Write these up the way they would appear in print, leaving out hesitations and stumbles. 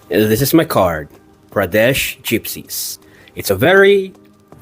This is my card, Pradesh Gypsies. It's a very,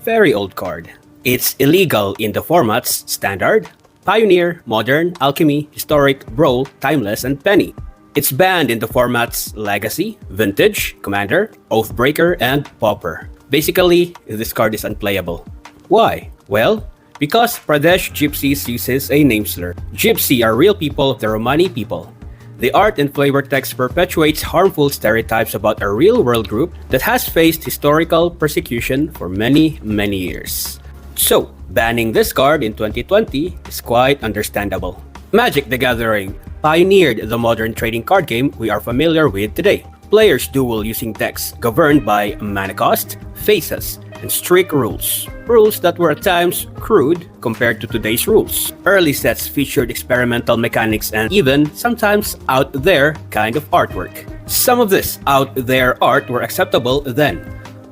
very old card. It's illegal in the formats Standard, Pioneer, Modern, Alchemy, Historic, Brawl, Timeless, and Penny. It's banned in the formats Legacy, Vintage, Commander, Oathbreaker, and Pauper. Basically, this card is unplayable. Why? Well, because Pradesh Gypsies uses a name slur. Gypsy are real people of the Romani people. The art and flavor text perpetuates harmful stereotypes about a real-world group that has faced historical persecution for many, many years. So, banning this card in 2020 is quite understandable. Magic the Gathering pioneered the modern trading card game we are familiar with today. Players duel using decks governed by mana cost, faces, and strict rules. Rules that were at times crude compared to today's rules. Early sets featured experimental mechanics and even sometimes out there kind of artwork. Some of this out there art were acceptable then.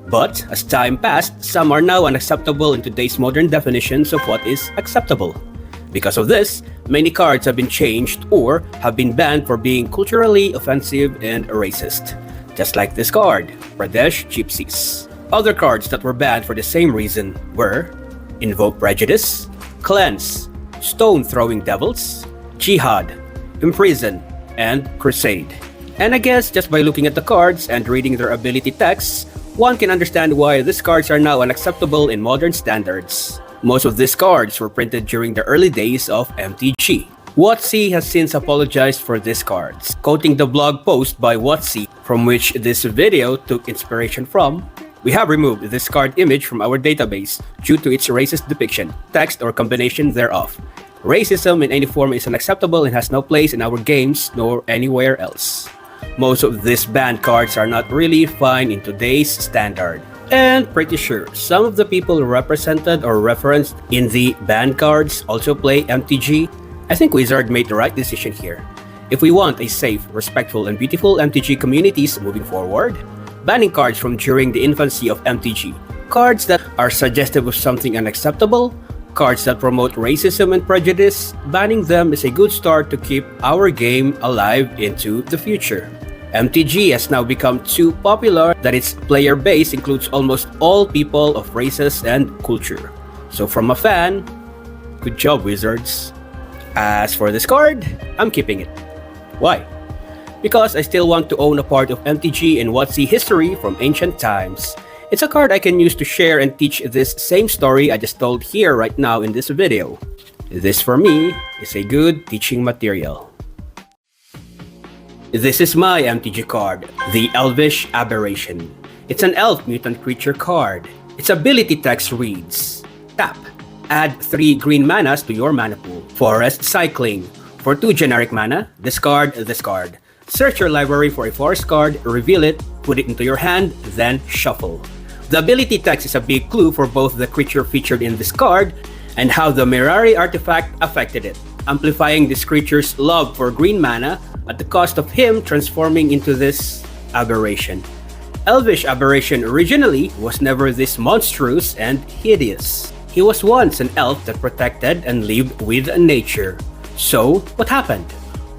But as time passed, some are now unacceptable in today's modern definitions of what is acceptable. Because of this, many cards have been changed or have been banned for being culturally offensive and racist. Just like this card, Pradesh Gypsies. Other cards that were banned for the same reason were Invoke Prejudice, Cleanse, Stone Throwing Devils, Jihad, Imprison, and Crusade. And I guess just by looking at the cards and reading their ability texts, one can understand why these cards are now unacceptable in modern standards. Most of these cards were printed during the early days of MTG. WotC has since apologized for these cards, quoting the blog post by WotC, from which this video took inspiration from. We have removed this card image from our database due to its racist depiction, text, or combination thereof. Racism in any form is unacceptable and has no place in our games nor anywhere else. Most of these banned cards are not really fine in today's standard. And pretty sure some of the people represented or referenced in the banned cards also play MTG. I think Wizard made the right decision here. If we want a safe, respectful, and beautiful MTG communities moving forward, banning cards from during the infancy of MTG, cards that are suggestive of something unacceptable, cards that promote racism and prejudice, banning them is a good start to keep our game alive into the future. MTG has now become too popular that its player base includes almost all people of races and culture. So from a fan, good job, Wizards. As for this card, I'm keeping it. Why? Because I still want to own a part of MTG and WotC history from ancient times. It's a card I can use to share and teach this same story I just told here right now in this video. This for me is a good teaching material. This is my MTG card, the Elvish Aberration. It's an elf mutant creature card. Its ability text reads, tap, add 3 green manas to your mana pool. Forest Cycling. For 2 generic mana, discard this card. Search your library for a forest card, reveal it, put it into your hand, then shuffle. The ability text is a big clue for both the creature featured in this card and how the Mirari artifact affected it, amplifying this creature's love for green mana at the cost of him transforming into this aberration. Elvish Aberration originally was never this monstrous and hideous. He was once an elf that protected and lived with nature. So, what happened?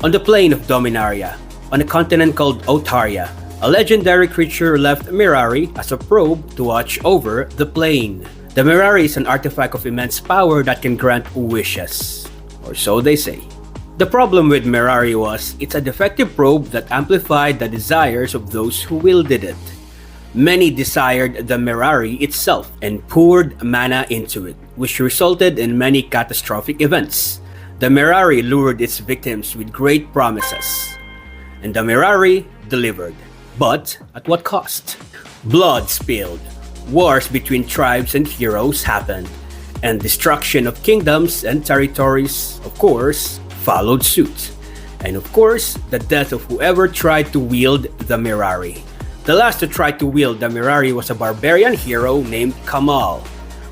On the plane of Dominaria, on a continent called Otaria, a legendary creature left Mirari as a probe to watch over the plane. The Mirari is an artifact of immense power that can grant wishes, or so they say. The problem with Mirari was it's a defective probe that amplified the desires of those who wielded it. Many desired the Mirari itself and poured mana into it, which resulted in many catastrophic events. The Mirari lured its victims with great promises, and the Mirari delivered. But at what cost? Blood spilled, wars between tribes and heroes happened, and destruction of kingdoms and territories, of course, followed suit. And of course, the death of whoever tried to wield the Mirari. The last to try to wield the Mirari was a barbarian hero named Kamal.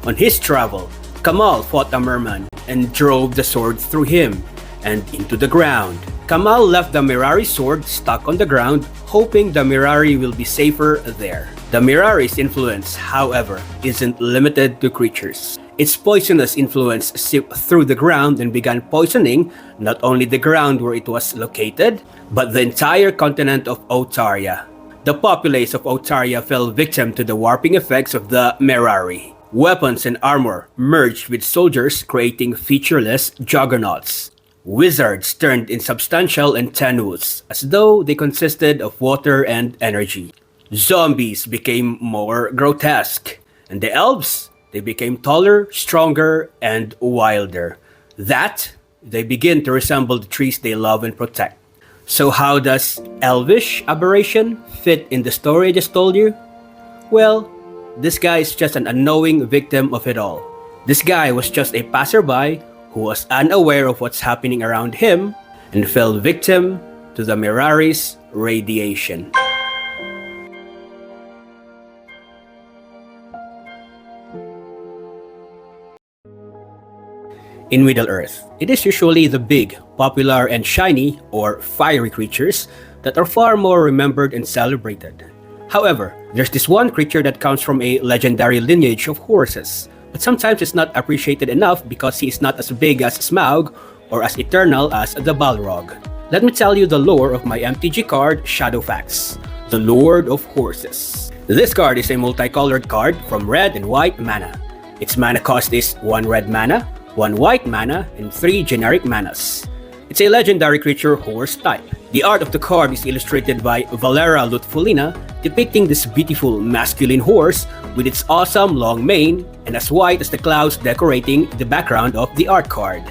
On his travel, Kamal fought a merman and drove the sword through him and into the ground. Kamal left the Mirari sword stuck on the ground, hoping the Mirari will be safer there. The Mirari's influence, however, isn't limited to creatures. Its poisonous influence seeped through the ground and began poisoning not only the ground where it was located, but the entire continent of Otaria. The populace of Otaria fell victim to the warping effects of the Merari. Weapons and armor merged with soldiers, creating featureless juggernauts. Wizards turned insubstantial and tenuous, as though they consisted of water and energy. Zombies became more grotesque, and the elves, they became taller, stronger, and wilder. That, they begin to resemble the trees they love and protect. So how does elvish aberration fit in the story I just told you? Well, this guy is just an unknowing victim of it all. This guy was just a passerby who was unaware of what's happening around him and fell victim to the Mirari's radiation. In Middle-earth, it is usually the big, popular, and shiny, or fiery creatures that are far more remembered and celebrated. However, there's this one creature that comes from a legendary lineage of horses, but sometimes it's not appreciated enough because he is not as big as Smaug or as eternal as the Balrog. Let me tell you the lore of my MTG card, Shadowfax, the Lord of Horses. This card is a multicolored card from red and white mana. Its mana cost is 1 red mana, 1 white mana, and 3 generic manas. It's a legendary creature horse type. The art of the card is illustrated by Valera Lutfulina, depicting this beautiful masculine horse with its awesome long mane and as white as the clouds decorating the background of the art card.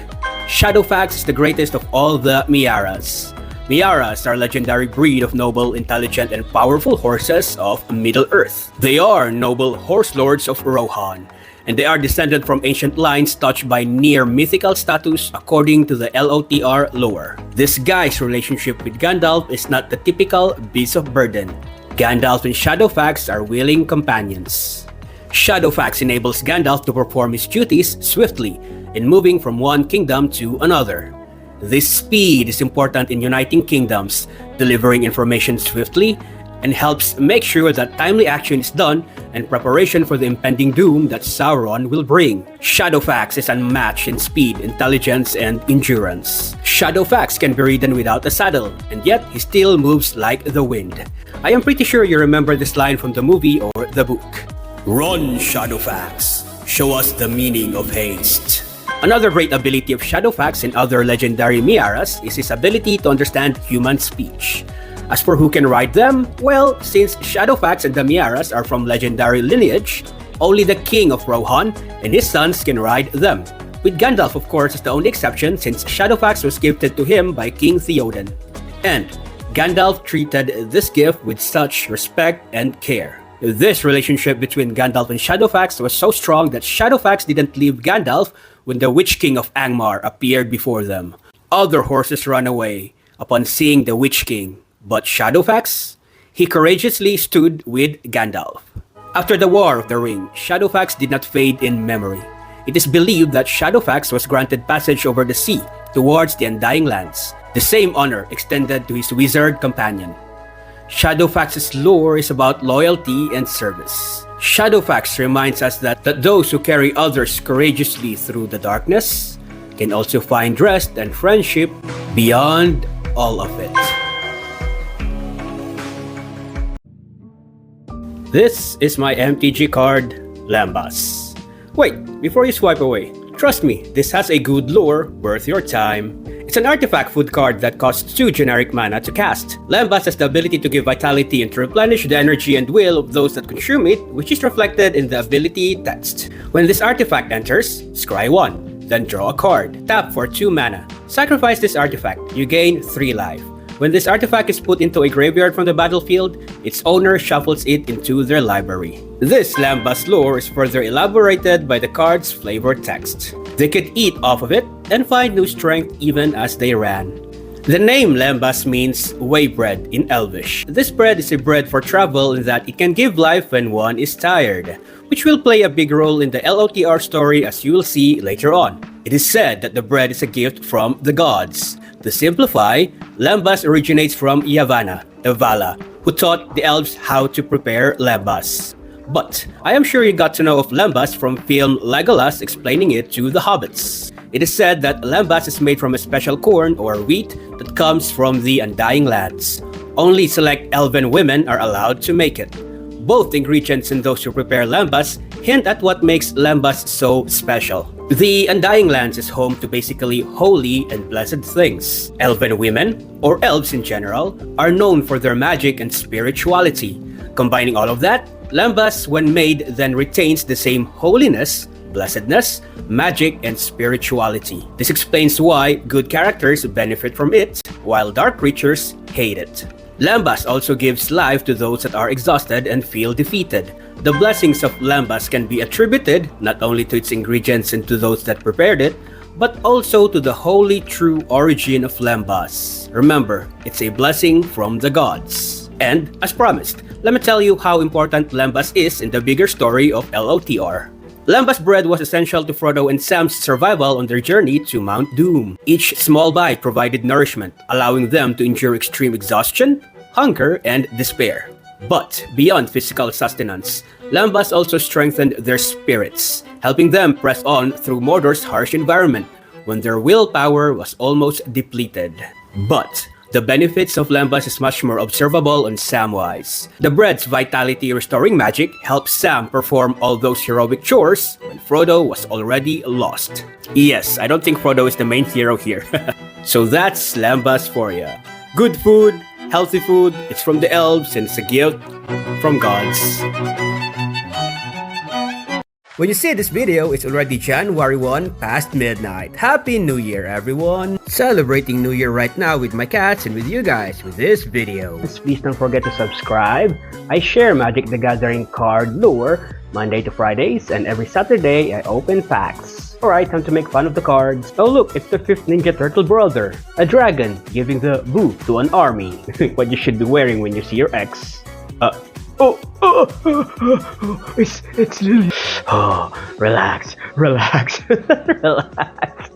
Shadowfax is the greatest of all the Miaras. Miaras are a legendary breed of noble, intelligent, and powerful horses of Middle-earth. They are noble horse lords of Rohan, and they are descended from ancient lines touched by near mythical status according to the LOTR lore. This guy's relationship with Gandalf is not the typical beast of burden. Gandalf and Shadowfax are willing companions. Shadowfax enables Gandalf to perform his duties swiftly in moving from one kingdom to another. This speed is important in uniting kingdoms, delivering information swiftly, and helps make sure that timely action is done and preparation for the impending doom that Sauron will bring. Shadowfax is unmatched in speed, intelligence, and endurance. Shadowfax can be ridden without a saddle, and yet he still moves like the wind. I am pretty sure you remember this line from the movie or the book. Run, Shadowfax! Show us the meaning of haste. Another great ability of Shadowfax and other legendary Miaras is his ability to understand human speech. As for who can ride them, well, since Shadowfax and the Miaras are from legendary lineage, only the King of Rohan and his sons can ride them. With Gandalf, of course, as the only exception since Shadowfax was gifted to him by King Theoden. And Gandalf treated this gift with such respect and care. This relationship between Gandalf and Shadowfax was so strong that Shadowfax didn't leave Gandalf when the Witch King of Angmar appeared before them. Other horses ran away upon seeing the Witch King. But Shadowfax? He courageously stood with Gandalf. After the War of the Ring, Shadowfax did not fade in memory. It is believed that Shadowfax was granted passage over the sea towards the Undying Lands. The same honor extended to his wizard companion. Shadowfax's lore is about loyalty and service. Shadowfax reminds us that those who carry others courageously through the darkness can also find rest and friendship beyond all of it. This is my MTG card, Lambas. Wait, before you swipe away, trust me, this has a good lore worth your time. It's an artifact food card that costs 2 generic mana to cast. Lambas has the ability to give vitality and to replenish the energy and will of those that consume it, which is reflected in the ability text. When this artifact enters, scry 1, then draw a card. Tap for 2 mana. Sacrifice this artifact, you gain 3 life. When this artifact is put into a graveyard from the battlefield, its owner shuffles it into their library. This Lambas lore is further elaborated by the card's flavor text. They could eat off of it and find new strength even as they ran. The name Lambas means way bread in Elvish. This bread is a bread for travel in that it can give life when one is tired, which will play a big role in the LOTR story as you will see later on. It is said that the bread is a gift from the gods. To simplify, Lambas originates from Yavanna, the Vala, who taught the elves how to prepare Lambas. But I am sure you got to know of Lambas from film Legolas explaining it to the hobbits. It is said that Lambas is made from a special corn or wheat that comes from the Undying Lands. Only select elven women are allowed to make it. Both ingredients and those who prepare lembas hint at what makes lembas so special. The Undying Lands is home to basically holy and blessed things. Elven women, or elves in general, are known for their magic and spirituality. Combining all of that, lembas, when made, then retains the same holiness, blessedness, magic, and spirituality. This explains why good characters benefit from it, while dark creatures hate it. Lembas also gives life to those that are exhausted and feel defeated. The blessings of lembas can be attributed not only to its ingredients and to those that prepared it, but also to the holy true origin of lembas. Remember, it's a blessing from the gods. And, as promised, let me tell you how important lembas is in the bigger story of LOTR. Lembas bread was essential to Frodo and Sam's survival on their journey to Mount Doom. Each small bite provided nourishment, allowing them to endure extreme exhaustion, hunger, and despair. But beyond physical sustenance, lembas also strengthened their spirits, helping them press on through Mordor's harsh environment when their willpower was almost depleted. But the benefits of lembas is much more observable on Samwise. The bread's vitality-restoring magic helps Sam perform all those heroic chores when Frodo was already lost. Yes, I don't think Frodo is the main hero here. So that's lembas for ya. Good food, healthy food, it's from the elves and it's a gift from gods. When you see this video, it's already January 1 past midnight. Happy New Year, everyone! Celebrating New Year right now with my cats and with you guys with this video. Please don't forget to subscribe. I share Magic the Gathering card lore Monday to Fridays, and every Saturday I open packs. Alright, time to make fun of the cards. Oh look, it's the 5th Ninja Turtle brother. A dragon giving the boot to an army. What you should be wearing when you see your ex. It's Lily. Oh, relax, relax, relax.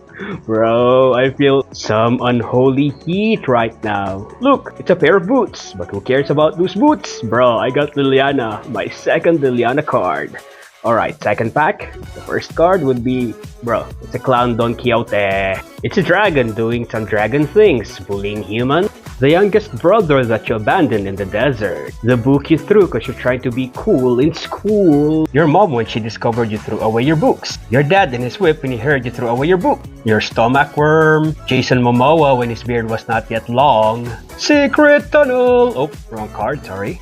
Bro, I feel some unholy heat right now. Look, it's a pair of boots, but who cares about those boots? Bro, I got Liliana, my second Liliana card. Alright, second pack. The first card would be, bro, it's a clown Don Quixote. It's a dragon doing some dragon things, bullying humans. The youngest brother that you abandoned in the desert. The book you threw because you're trying to be cool in school. Your mom when she discovered you threw away your books. Your dad in his whip when he heard you threw away your book. Your stomach worm. Jason Momoa when his beard was not yet long. Secret tunnel. Oh, wrong card, sorry.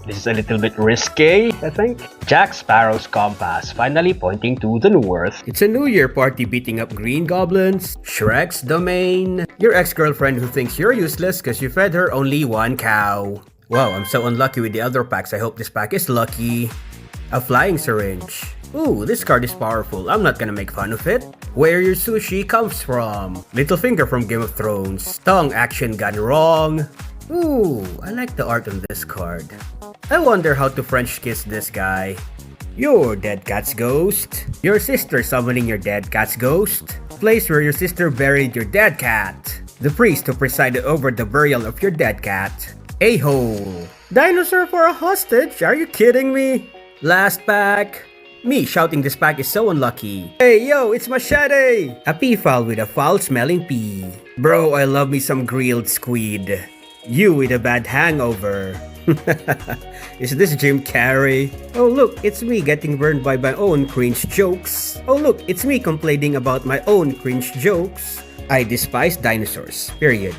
This is a little bit risque, I think. Jack Sparrow's compass, finally pointing to the north. It's a New Year party beating up green goblins. Shrek's domain. Your ex-girlfriend who thinks you're useless because you fed her only one cow. Wow, I'm so unlucky with the other packs. I hope this pack is lucky. A flying syringe. Ooh, this card is powerful. I'm not gonna make fun of it. Where your sushi comes from. Littlefinger from Game of Thrones. Tongue action gone wrong. Ooh, I like the art on this card. I wonder how to French kiss this guy. Your dead cat's ghost. Your sister summoning your dead cat's ghost. Place where your sister buried your dead cat. The priest who presided over the burial of your dead cat. A-hole. Dinosaur for a hostage? Are you kidding me? Last pack. Me shouting this pack is so unlucky. Hey yo, it's Machete! A pea-fowl with a foul-smelling pea. Bro, I love me some grilled squid. You with a bad hangover. Is this Jim Carrey? Oh look, it's me getting burned by my own cringe jokes. Oh look, it's me complaining about my own cringe jokes. I despise dinosaurs, period.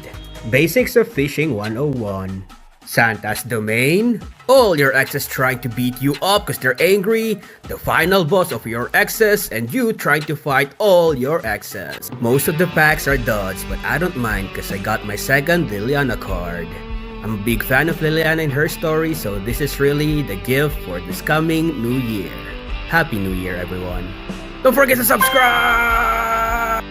Basics of Fishing 101. Santa's Domain. All your exes trying to beat you up because they're angry. The final boss of your exes and you trying to fight all your exes. Most of the packs are duds, but I don't mind because I got my second Liliana card. I'm a big fan of Liliana and her story, so this is really the gift for this coming New Year. Happy New Year, everyone. Don't forget to subscribe!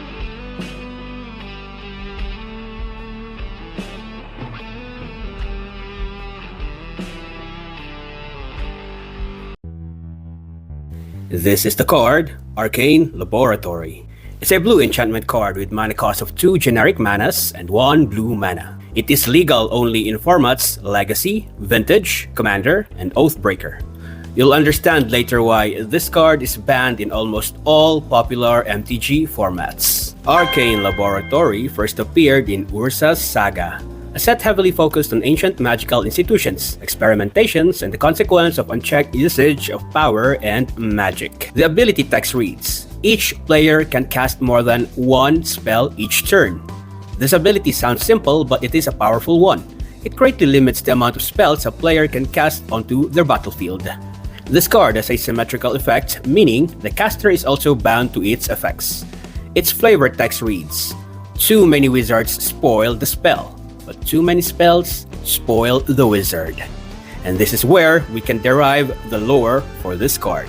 This is the card, Arcane Laboratory. It's a blue enchantment card with mana cost of 2 generic manas and 1 blue mana. It is legal only in formats Legacy, Vintage, Commander, and Oathbreaker. You'll understand later why this card is banned in almost all popular MTG formats. Arcane Laboratory first appeared in Urza's Saga. a set heavily focused on ancient magical institutions, experimentations, and the consequence of unchecked usage of power and magic. The ability text reads, each player can cast more than one spell each turn. This ability sounds simple, but it is a powerful one. It greatly limits the amount of spells a player can cast onto their battlefield. This card has a symmetrical effect, meaning the caster is also bound to its effects. Its flavor text reads, too many wizards spoil the spell, but too many spells spoil the wizard. And this is where we can derive the lore for this card.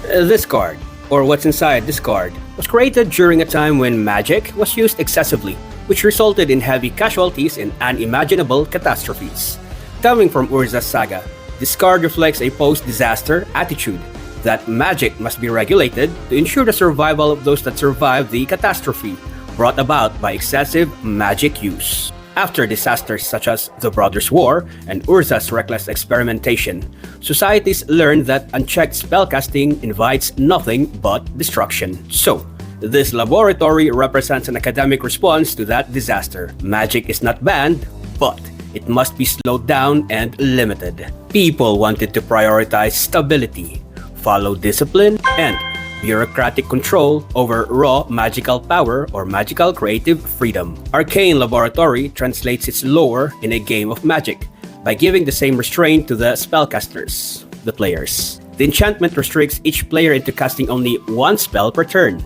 This card, or what's inside this card, was created during a time when magic was used excessively, which resulted in heavy casualties and unimaginable catastrophes. Coming from Urza's saga, this card reflects a post-disaster attitude that magic must be regulated to ensure the survival of those that survive the catastrophe brought about by excessive magic use. After disasters such as the Brothers' War and Urza's reckless experimentation, societies learned that unchecked spellcasting invites nothing but destruction. So, this laboratory represents an academic response to that disaster. Magic is not banned, but it must be slowed down and limited. People wanted to prioritize stability, follow discipline, and bureaucratic control over raw magical power or magical creative freedom. Arcane Laboratory translates its lore in a game of magic by giving the same restraint to the spellcasters, the players. The enchantment restricts each player into casting only one spell per turn.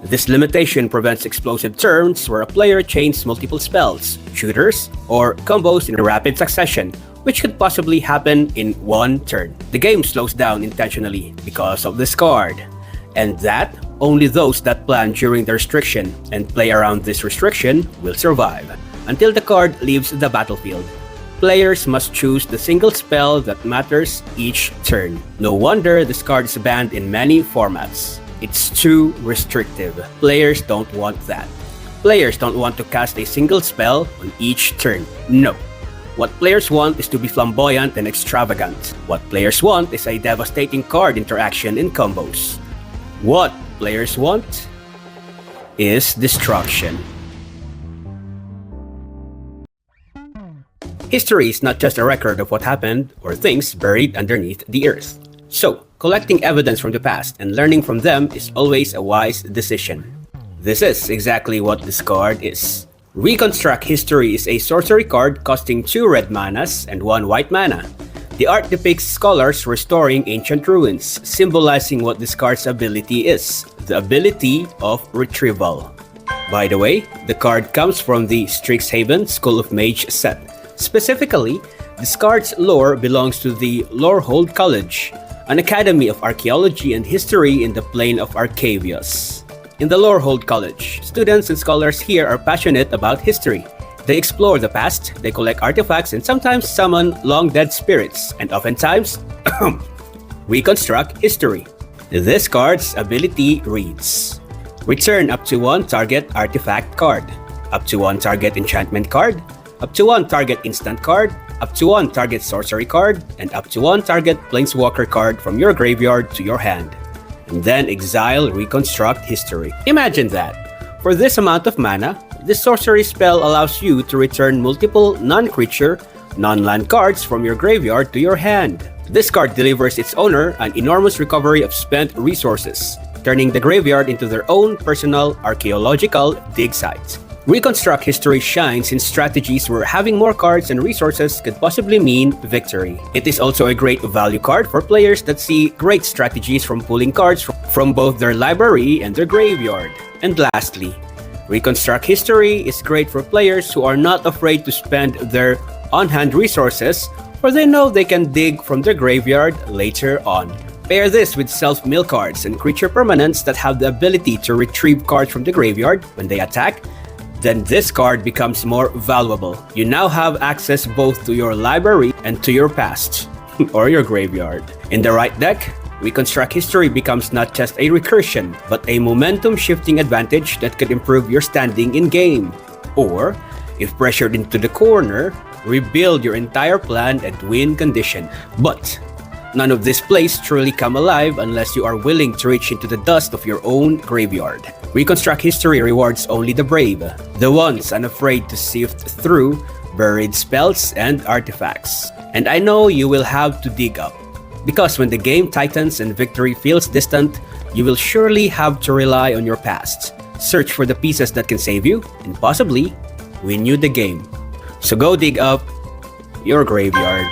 This limitation prevents explosive turns where a player chains multiple spells, shooters, or combos in rapid succession, which could possibly happen in one turn. The game slows down intentionally because of this card, and that only those that plan during the restriction and play around this restriction will survive. Until the card leaves the battlefield, players must choose the single spell that matters each turn. No wonder this card is banned in many formats. It's too restrictive. Players don't want that. Players don't want to cast a single spell on each turn. No. What players want is to be flamboyant and extravagant. What players want is a devastating card interaction in combos. What players want is destruction. History is not just a record of what happened or things buried underneath the earth. So, collecting evidence from the past and learning from them is always a wise decision. This is exactly what this card is. Reconstruct History is a sorcery card costing 2 red manas and 1 white mana. The art depicts scholars restoring ancient ruins, symbolizing what this card's ability is, the ability of retrieval. By the way, the card comes from the Strixhaven School of Mage set. Specifically, this card's lore belongs to the Lorehold College, an academy of archaeology and history in the plane of Arcavius. In the Lorehold College, students and scholars here are passionate about history. They explore the past, they collect artifacts, and sometimes summon long-dead spirits, and oftentimes, reconstruct history. This card's ability reads, return up to 1 target artifact card, up to 1 target enchantment card, up to 1 target instant card, up to 1 target sorcery card, and up to 1 target planeswalker card from your graveyard to your hand. And then exile reconstruct history. Imagine that. For this amount of mana, this sorcery spell allows you to return multiple non-creature, non-land cards from your graveyard to your hand. This card delivers its owner an enormous recovery of spent resources, turning the graveyard into their own personal archaeological dig site. Reconstruct History shines in strategies where having more cards and resources could possibly mean victory. It is also a great value card for players that see great strategies from pulling cards from both their library and their graveyard. And lastly, Reconstruct History is great for players who are not afraid to spend their on-hand resources, for they know they can dig from their graveyard later on. Pair this with self-mill cards and creature permanents that have the ability to retrieve cards from the graveyard when they attack, then this card becomes more valuable. You now have access both to your library and to your past, or your graveyard. In the right deck, Reconstruct History becomes not just a recursion, but a momentum-shifting advantage that could improve your standing in-game. Or, if pressured into the corner, rebuild your entire plan and win condition. But none of these plays truly come alive unless you are willing to reach into the dust of your own graveyard. Reconstruct History rewards only the brave, the ones unafraid to sift through buried spells, and artifacts. And I know you will have to dig up, because when the game tightens and victory feels distant, you will surely have to rely on your past, search for the pieces that can save you, and possibly win you the game. So go dig up your graveyard.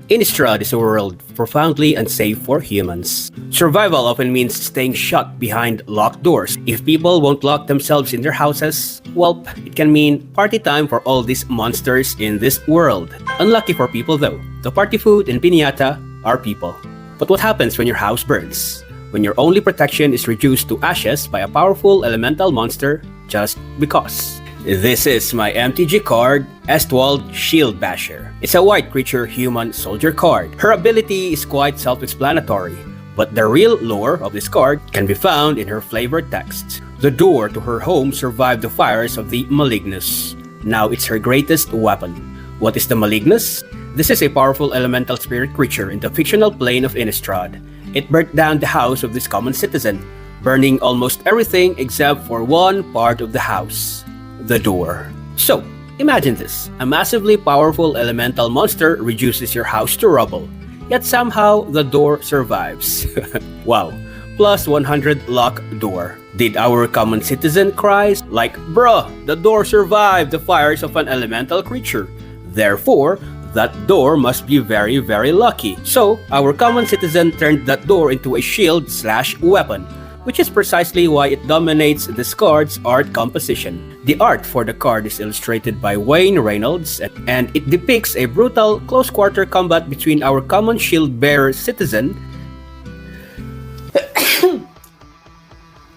Innistrad is a world profoundly unsafe for humans. Survival often means staying shut behind locked doors. If people won't lock themselves in their houses, well, it can mean party time for all these monsters in this world. Unlucky for people though, the party food and piñata are people. But what happens when your house burns? When your only protection is reduced to ashes by a powerful elemental monster just because? This is my MTG card, Estwald Shield Basher. It's a white creature human soldier card. Her ability is quite self-explanatory, but the real lore of this card can be found in her flavored text. The door to her home survived the fires of the Malignus. Now it's her greatest weapon. What is the Malignus? This is a powerful elemental spirit creature in the fictional plane of Innistrad. It burnt down the house of this common citizen, burning almost everything except for one part of the house. The door. So, imagine this. A massively powerful elemental monster reduces your house to rubble, yet somehow the door survives. Wow. Plus 100 lock door. Did our common citizen cry like, bruh, the door survived the fires of an elemental creature. Therefore, that door must be very, very lucky. So, our common citizen turned that door into a shield/weapon, which is precisely why it dominates this card's art composition. The art for the card is illustrated by Wayne Reynolds, and it depicts a brutal close-quarter combat between our common shield-bearer citizen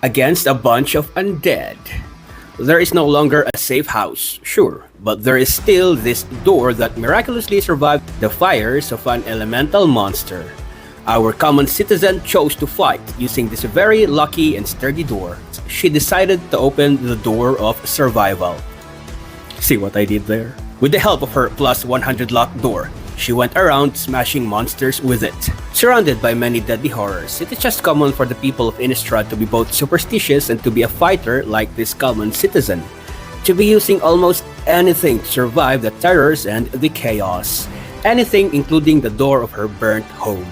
against a bunch of undead. There is no longer a safe house, sure, but there is still this door that miraculously survived the fires of an elemental monster. Our common citizen chose to fight using this very lucky and sturdy door. She decided to open the door of survival. See what I did there? With the help of her plus 100 lock door, she went around smashing monsters with it. Surrounded by many deadly horrors, it is just common for the people of Innistrad to be both superstitious and to be a fighter like this common citizen. To be using almost anything to survive the terrors and the chaos. Anything including the door of her burnt home.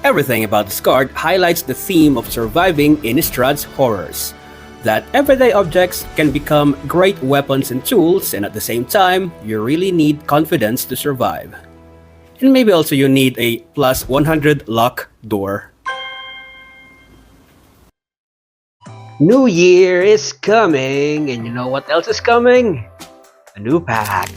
Everything about this card highlights the theme of surviving Innistrad's horrors. That everyday objects can become great weapons and tools, and at the same time, you really need confidence to survive. And maybe also you need a plus 100 lock door. New Year is coming, and you know what else is coming? A new pack.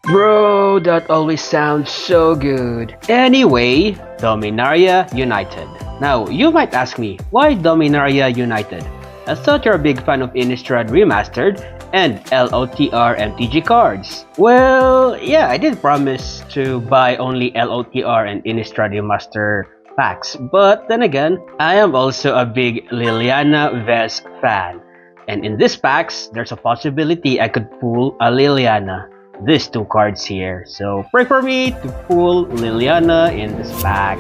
Bro, that always sounds so good. Anyway, Dominaria United. Now, you might ask me, why Dominaria United? I thought you're a big fan of Innistrad Remastered and LOTR MTG cards. Well, yeah, I did promise to buy only LOTR and Innistrad Remaster packs. But then again, I am also a big Liliana Vez fan. And in these packs, there's a possibility I could pull a Liliana. These two cards here. So pray for me to pull Liliana in this pack.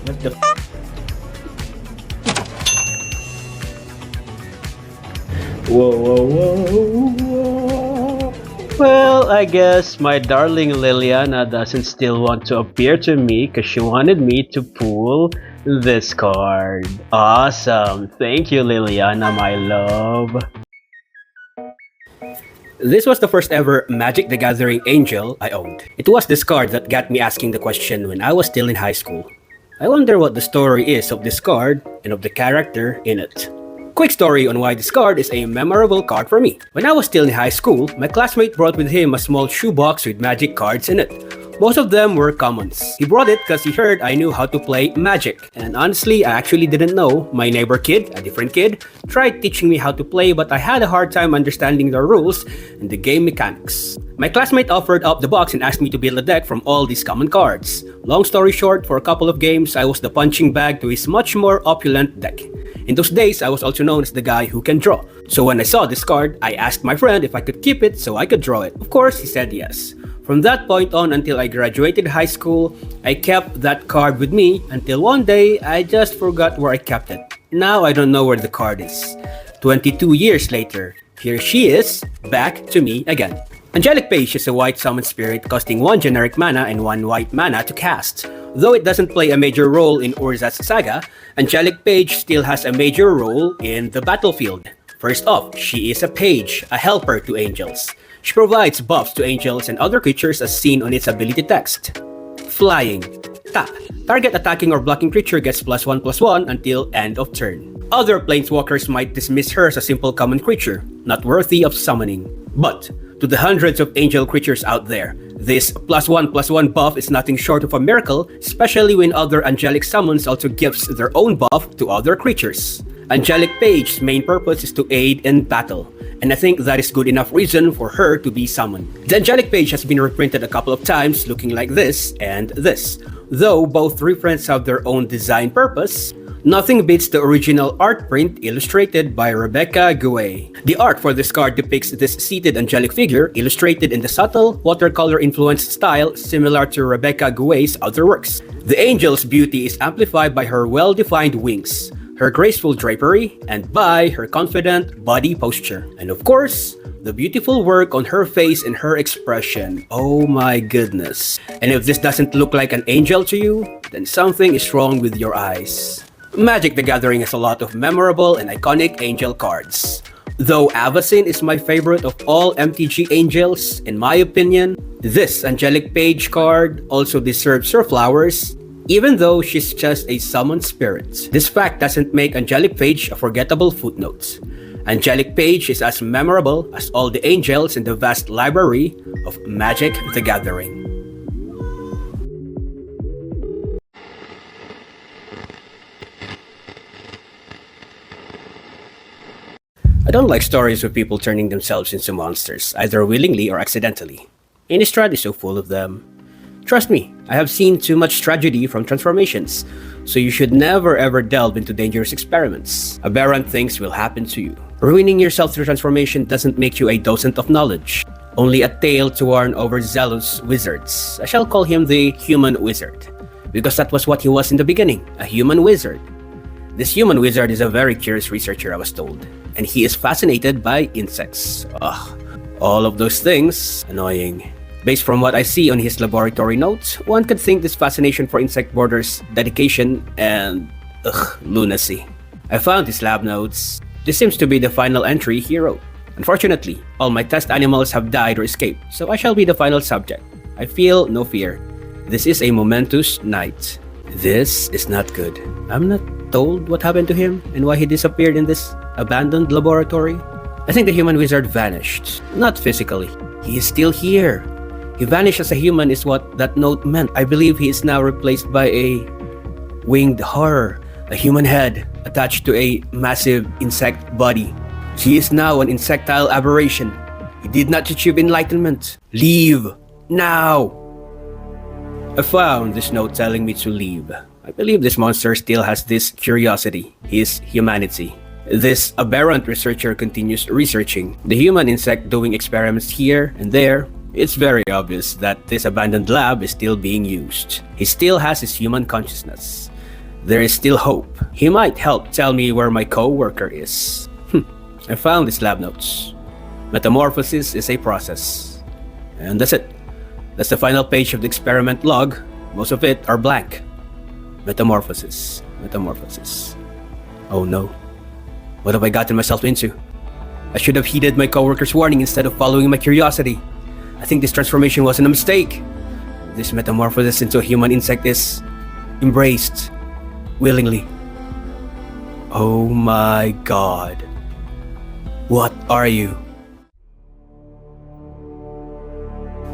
What the Whoa. Well, I guess my darling Liliana doesn't still want to appear to me because she wanted me to pull this card. Awesome. Thank you, Liliana, my love. This was the first ever Magic the Gathering Angel I owned. It was this card that got me asking the question when I was still in high school. I wonder what the story is of this card and of the character in it. Quick story on why this card is a memorable card for me. When I was still in high school, my classmate brought with him a small shoebox with Magic cards in it. Most of them were commons. He brought it because he heard I knew how to play Magic. And honestly, I actually didn't know. My neighbor kid, a different kid, tried teaching me how to play, but I had a hard time understanding the rules and the game mechanics. My classmate offered up the box and asked me to build a deck from all these common cards. Long story short, for a couple of games, I was the punching bag to his much more opulent deck. In those days, I was also known as the guy who can draw. So when I saw this card, I asked my friend if I could keep it so I could draw it. Of course, he said yes. For From that point on until I graduated high school, I kept that card with me until one day I just forgot where I kept it. Now I don't know where the card is. 22 years later, here she is, back to me again. Angelic Page is a white summon spirit costing 1 generic mana and 1 white mana to cast. Though it doesn't play a major role in Urza's saga, Angelic Page still has a major role in the battlefield. First off, she is a page, a helper to angels. She provides buffs to angels and other creatures as seen on its ability text. Flying. Tap. Target attacking or blocking creature gets +1/+1 until end of turn. Other planeswalkers might dismiss her as a simple common creature, not worthy of summoning. But to the hundreds of angel creatures out there, this +1/+1 buff is nothing short of a miracle, especially when other angelic summons also gives their own buff to other creatures. Angelic Page's main purpose is to aid in battle, and I think that is good enough reason for her to be summoned. The Angelic Page has been reprinted a couple of times looking like this and this. Though both reprints have their own design purpose, nothing beats the original art print illustrated by Rebecca Guay. The art for this card depicts this seated angelic figure illustrated in the subtle watercolor-influenced style similar to Rebecca Guay's other works. The angel's beauty is amplified by her well-defined wings, her graceful drapery, and by her confident body posture. And of course, the beautiful work on her face and her expression. Oh my goodness. And if this doesn't look like an angel to you, then something is wrong with your eyes. Magic the Gathering has a lot of memorable and iconic angel cards. Though Avacyn is my favorite of all MTG angels, in my opinion, this Angelic Page card also deserves her flowers, even though she's just a summoned spirit. This fact doesn't make Angelic Page a forgettable footnote. Angelic Page is as memorable as all the angels in the vast library of Magic the Gathering. I don't like stories of people turning themselves into monsters, either willingly or accidentally. Innistrad is so full of them. Trust me, I have seen too much tragedy from transformations, so you should never ever delve into dangerous experiments. Aberrant things will happen to you. Ruining yourself through transformation doesn't make you a docent of knowledge, only a tale to warn overzealous wizards. I shall call him the human wizard, because that was what he was in the beginning, a human wizard. This human wizard is a very curious researcher, I was told, and he is fascinated by insects. Ugh, all of those things, annoying. Based from what I see on his laboratory notes, one could think this fascination for insect borders dedication and lunacy. I found his lab notes. This seems to be the final entry he wrote. Unfortunately, all my test animals have died or escaped, so I shall be the final subject. I feel no fear. This is a momentous night. This is not good. I'm not told what happened to him and why he disappeared in this abandoned laboratory. I think the human wizard vanished. Not physically. He is still here. He vanished as a human is what that note meant. I believe he is now replaced by a winged horror, a human head attached to a massive insect body. He is now an insectile aberration. He did not achieve enlightenment. Leave now! I found this note telling me to leave. I believe this monster still has this curiosity, his humanity. This aberrant researcher continues researching. The human insect doing experiments here and there. It's very obvious that this abandoned lab is still being used. He still has his human consciousness. There is still hope. He might help tell me where my co-worker is. I found his lab notes. Metamorphosis is a process. And that's it. That's the final page of the experiment log. Most of it are blank. Metamorphosis. Metamorphosis. Oh no. What have I gotten myself into? I should have heeded my co-worker's warning instead of following my curiosity. I think this transformation wasn't a mistake. This metamorphosis into a human insect is embraced willingly. Oh my god. What are you?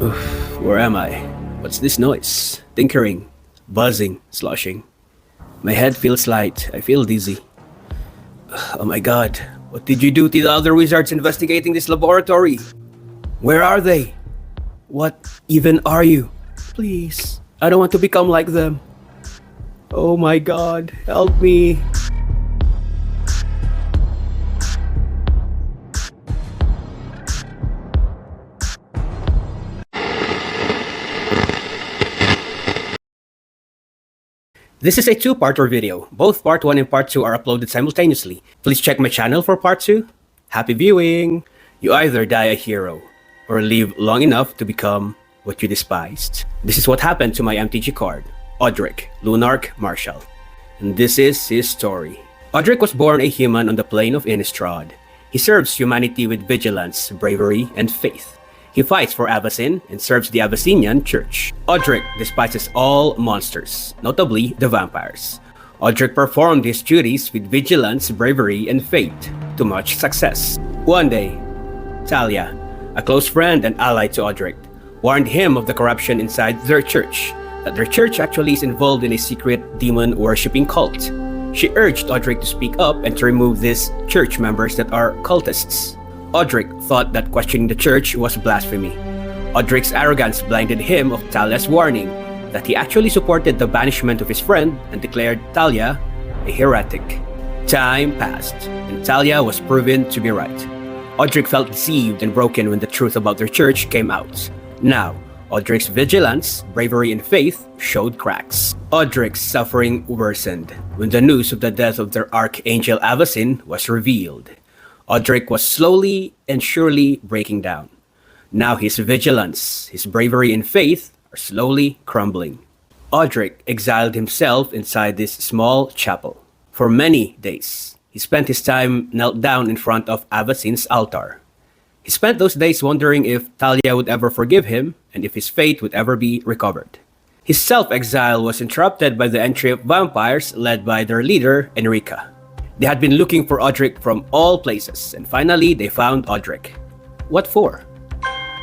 Oof, where am I? What's this noise? Tinkering, buzzing, sloshing. My head feels light. I feel dizzy. Oh my god. What did you do to the other wizards investigating this laboratory? Where are they? What even are you? Please, I don't want to become like them. Oh my god, help me. This is a two-parter video. Both part 1 and part 2 are uploaded simultaneously. Please check my channel for part 2. Happy viewing! You either die a hero, or live long enough to become what you despised. This is what happened to my MTG card, Odric, Lunarch Marshall. And this is his story. Odric was born a human on the plane of Innistrad. He serves humanity with vigilance, bravery, and faith. He fights for Avacyn and serves the Avacynian Church. Odric despises all monsters, notably the vampires. Odric performed his duties with vigilance, bravery, and faith, to much success. One day, Talia, a close friend and ally to Odric, warned him of the corruption inside their church, that their church actually is involved in a secret demon-worshipping cult. She urged Odric to speak up and to remove these church members that are cultists. Odric thought that questioning the church was blasphemy. Odric's arrogance blinded him of Talia's warning that he actually supported the banishment of his friend and declared Talia a heretic. Time passed, and Talia was proven to be right. Odric felt deceived and broken when the truth about their church came out. Now, Odric's vigilance, bravery, and faith showed cracks. Odric's suffering worsened when the news of the death of their archangel Avacyn was revealed. Odric was slowly and surely breaking down. Now his vigilance, his bravery, and faith are slowly crumbling. Odric exiled himself inside this small chapel. For many days, he spent his time knelt down in front of Avacyn's altar. He spent those days wondering if Talia would ever forgive him and if his faith would ever be recovered. His self-exile was interrupted by the entry of vampires led by their leader, Enrica. They had been looking for Odric from all places, and finally they found Odric. What for?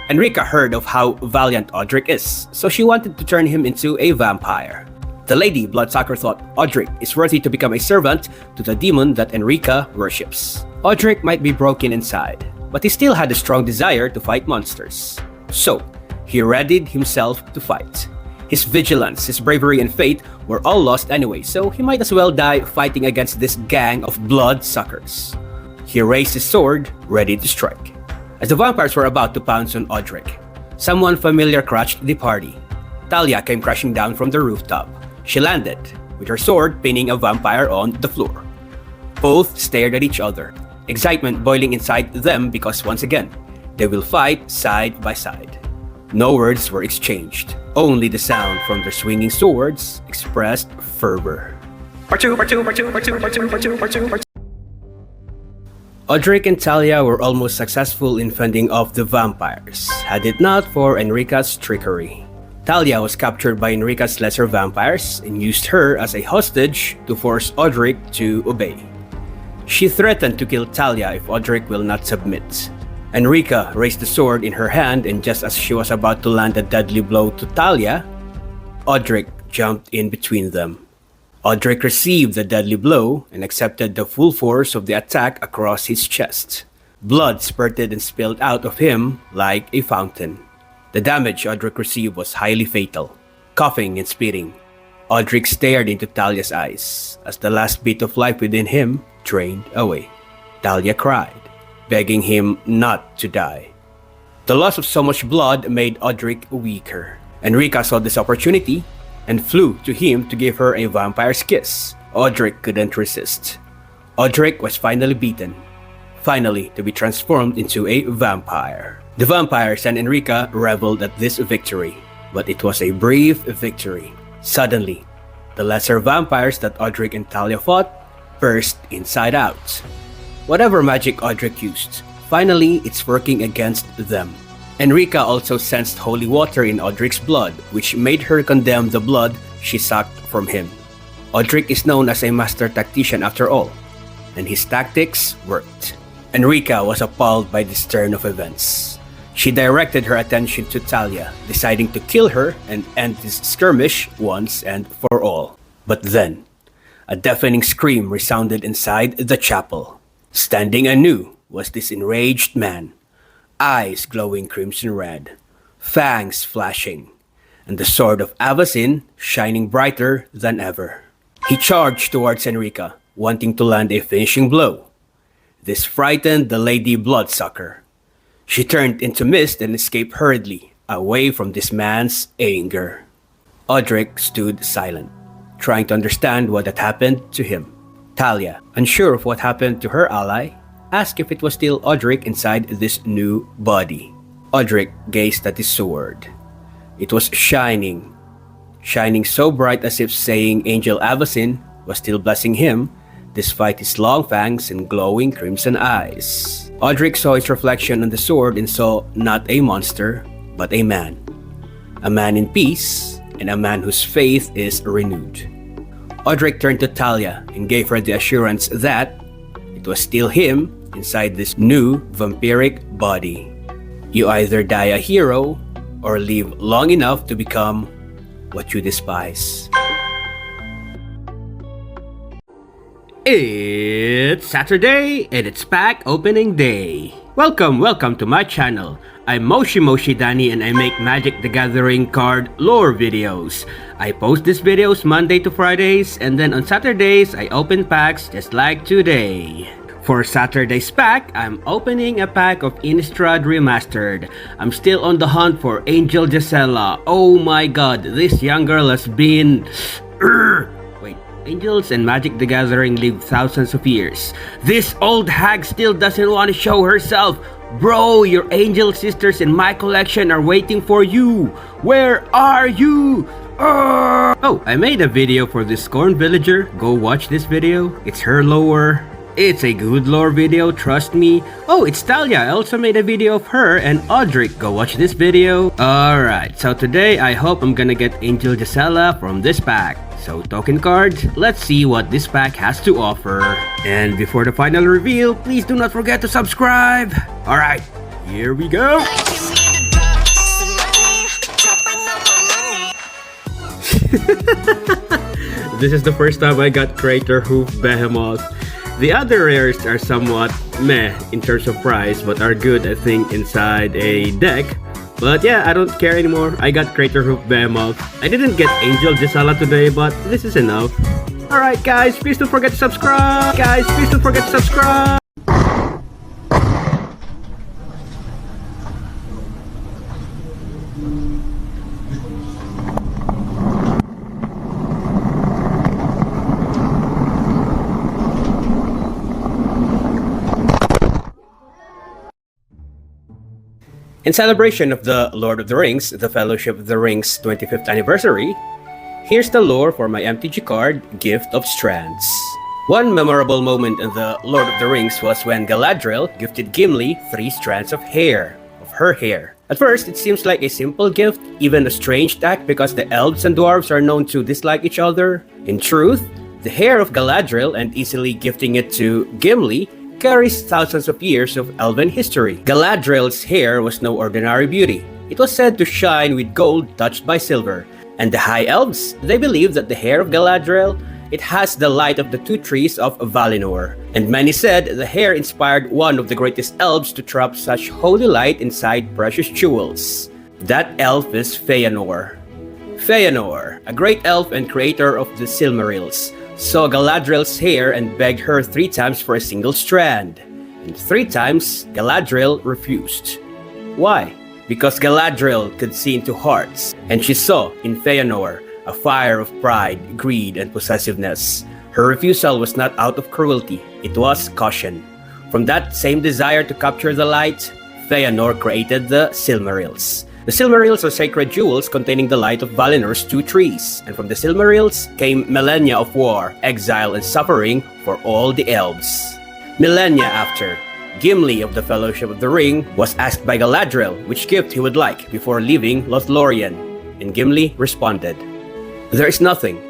Enrica heard of how valiant Odric is, so she wanted to turn him into a vampire. The Lady Bloodsucker thought Odric is worthy to become a servant to the demon that Enrica worships. Odric might be broken inside, but he still had a strong desire to fight monsters. So, he readied himself to fight. His vigilance, his bravery, and faith were all lost anyway, so he might as well die fighting against this gang of bloodsuckers. He raised his sword, ready to strike. As the vampires were about to pounce on Odric, someone familiar crashed the party. Talia came crashing down from the rooftop. She landed, with her sword pinning a vampire on the floor. Both stared at each other, excitement boiling inside them because once again, they will fight side by side. No words were exchanged. Only the sound from their swinging swords expressed fervor. Odric and Talia were almost successful in fending off the vampires, had it not for Enrica's trickery. Talia was captured by Enrica's lesser vampires and used her as a hostage to force Odric to obey. She threatened to kill Talia if Odric will not submit. Enrica raised the sword in her hand, and just as she was about to land a deadly blow to Talia, Odric jumped in between them. Odric received the deadly blow and accepted the full force of the attack across his chest. Blood spurted and spilled out of him like a fountain. The damage Odric received was highly fatal. Coughing and spitting, Odric stared into Talia's eyes as the last bit of life within him drained away. Talia cried, begging him not to die. The loss of so much blood made Odric weaker. Enrica saw this opportunity and flew to him to give her a vampire's kiss. Odric couldn't resist. Odric was finally beaten, finally to be transformed into a vampire. The vampires and Enrica reveled at this victory, but it was a brief victory. Suddenly, the lesser vampires that Odric and Talia fought burst inside out. Whatever magic Odric used, finally it's working against them. Enrica also sensed holy water in Odric's blood, which made her condemn the blood she sucked from him. Odric is known as a master tactician after all, and his tactics worked. Enrica was appalled by this turn of events. She directed her attention to Talia, deciding to kill her and end this skirmish once and for all. But then, a deafening scream resounded inside the chapel. Standing anew was this enraged man, eyes glowing crimson red, fangs flashing, and the sword of Avacyn shining brighter than ever. He charged towards Enrica, wanting to land a finishing blow. This frightened the Lady Bloodsucker. She turned into mist and escaped hurriedly, away from this man's anger. Odric stood silent, trying to understand what had happened to him. Talia, unsure of what happened to her ally, asked if it was still Odric inside this new body. Odric gazed at his sword. It was shining so bright as if saying Angel Avacyn was still blessing him, despite his long fangs and glowing crimson eyes. Odric saw his reflection on the sword and saw not a monster, but a man. A man in peace, and a man whose faith is renewed. Odric turned to Talia and gave her the assurance that it was still him inside this new vampiric body. You either die a hero, or live long enough to become what you despise. It's Saturday and it's pack opening day. Welcome to my channel. I'm Moshi Danny and I make Magic the Gathering Card Lore videos. I post these videos Monday to Fridays and then on Saturdays I open packs just like today. For Saturday's pack, I'm opening a pack of Innistrad Remastered. I'm still on the hunt for Angel Gisela. Oh my god, this young girl has been... Wait, Angels and Magic the Gathering live thousands of years. This old hag still doesn't want to show herself. Bro, your angel sisters in my collection are waiting for you. Where are you? Oh, I made a video for this Scorn Villager. Go watch this video. It's her lore. It's a good lore video, trust me. Oh, it's Talia. I also made a video of her and Odric. Go watch this video. Alright, so today I hope I'm gonna get Angel Gisela from this pack. So token cards, let's see what this pack has to offer. And before the final reveal, please do not forget to subscribe. Alright, here we go. This is the first time I got Crater Hoof Behemoth. The other rares are somewhat meh in terms of price, but are good I think inside a deck. But yeah, I don't care anymore. I got Crater Hoof Behemoth. I didn't get Angel Gisela today, but this is enough. Alright guys, please don't forget to subscribe. In celebration of the Lord of the Rings, the Fellowship of the Ring's 25th anniversary, here's the lore for my MTG card, Gift of Strands. One memorable moment in the Lord of the Rings was when Galadriel gifted Gimli 3 strands of her hair. At first, it seems like a simple gift, even a strange act because the elves and dwarves are known to dislike each other. In truth, the hair of Galadriel and easily gifting it to Gimli carries thousands of years of elven history. Galadriel's hair was no ordinary beauty. It was said to shine with gold touched by silver. And the High Elves, they believe that the hair of Galadriel, it has the light of the 2 trees of Valinor. And many said the hair inspired one of the greatest elves to trap such holy light inside precious jewels. That elf is Feanor. Feanor, a great elf and creator of the Silmarils, saw Galadriel's hair and begged her 3 times for a single strand. And 3 times, Galadriel refused. Why? Because Galadriel could see into hearts, and she saw in Feanor a fire of pride, greed, and possessiveness. Her refusal was not out of cruelty, it was caution. From that same desire to capture the light, Feanor created the Silmarils. The Silmarils are sacred jewels containing the light of Valinor's 2 trees, and from the Silmarils came millennia of war, exile, and suffering for all the elves. Millennia after, Gimli of the Fellowship of the Ring was asked by Galadriel which gift he would like before leaving Lothlorien, and Gimli responded, "There is nothing,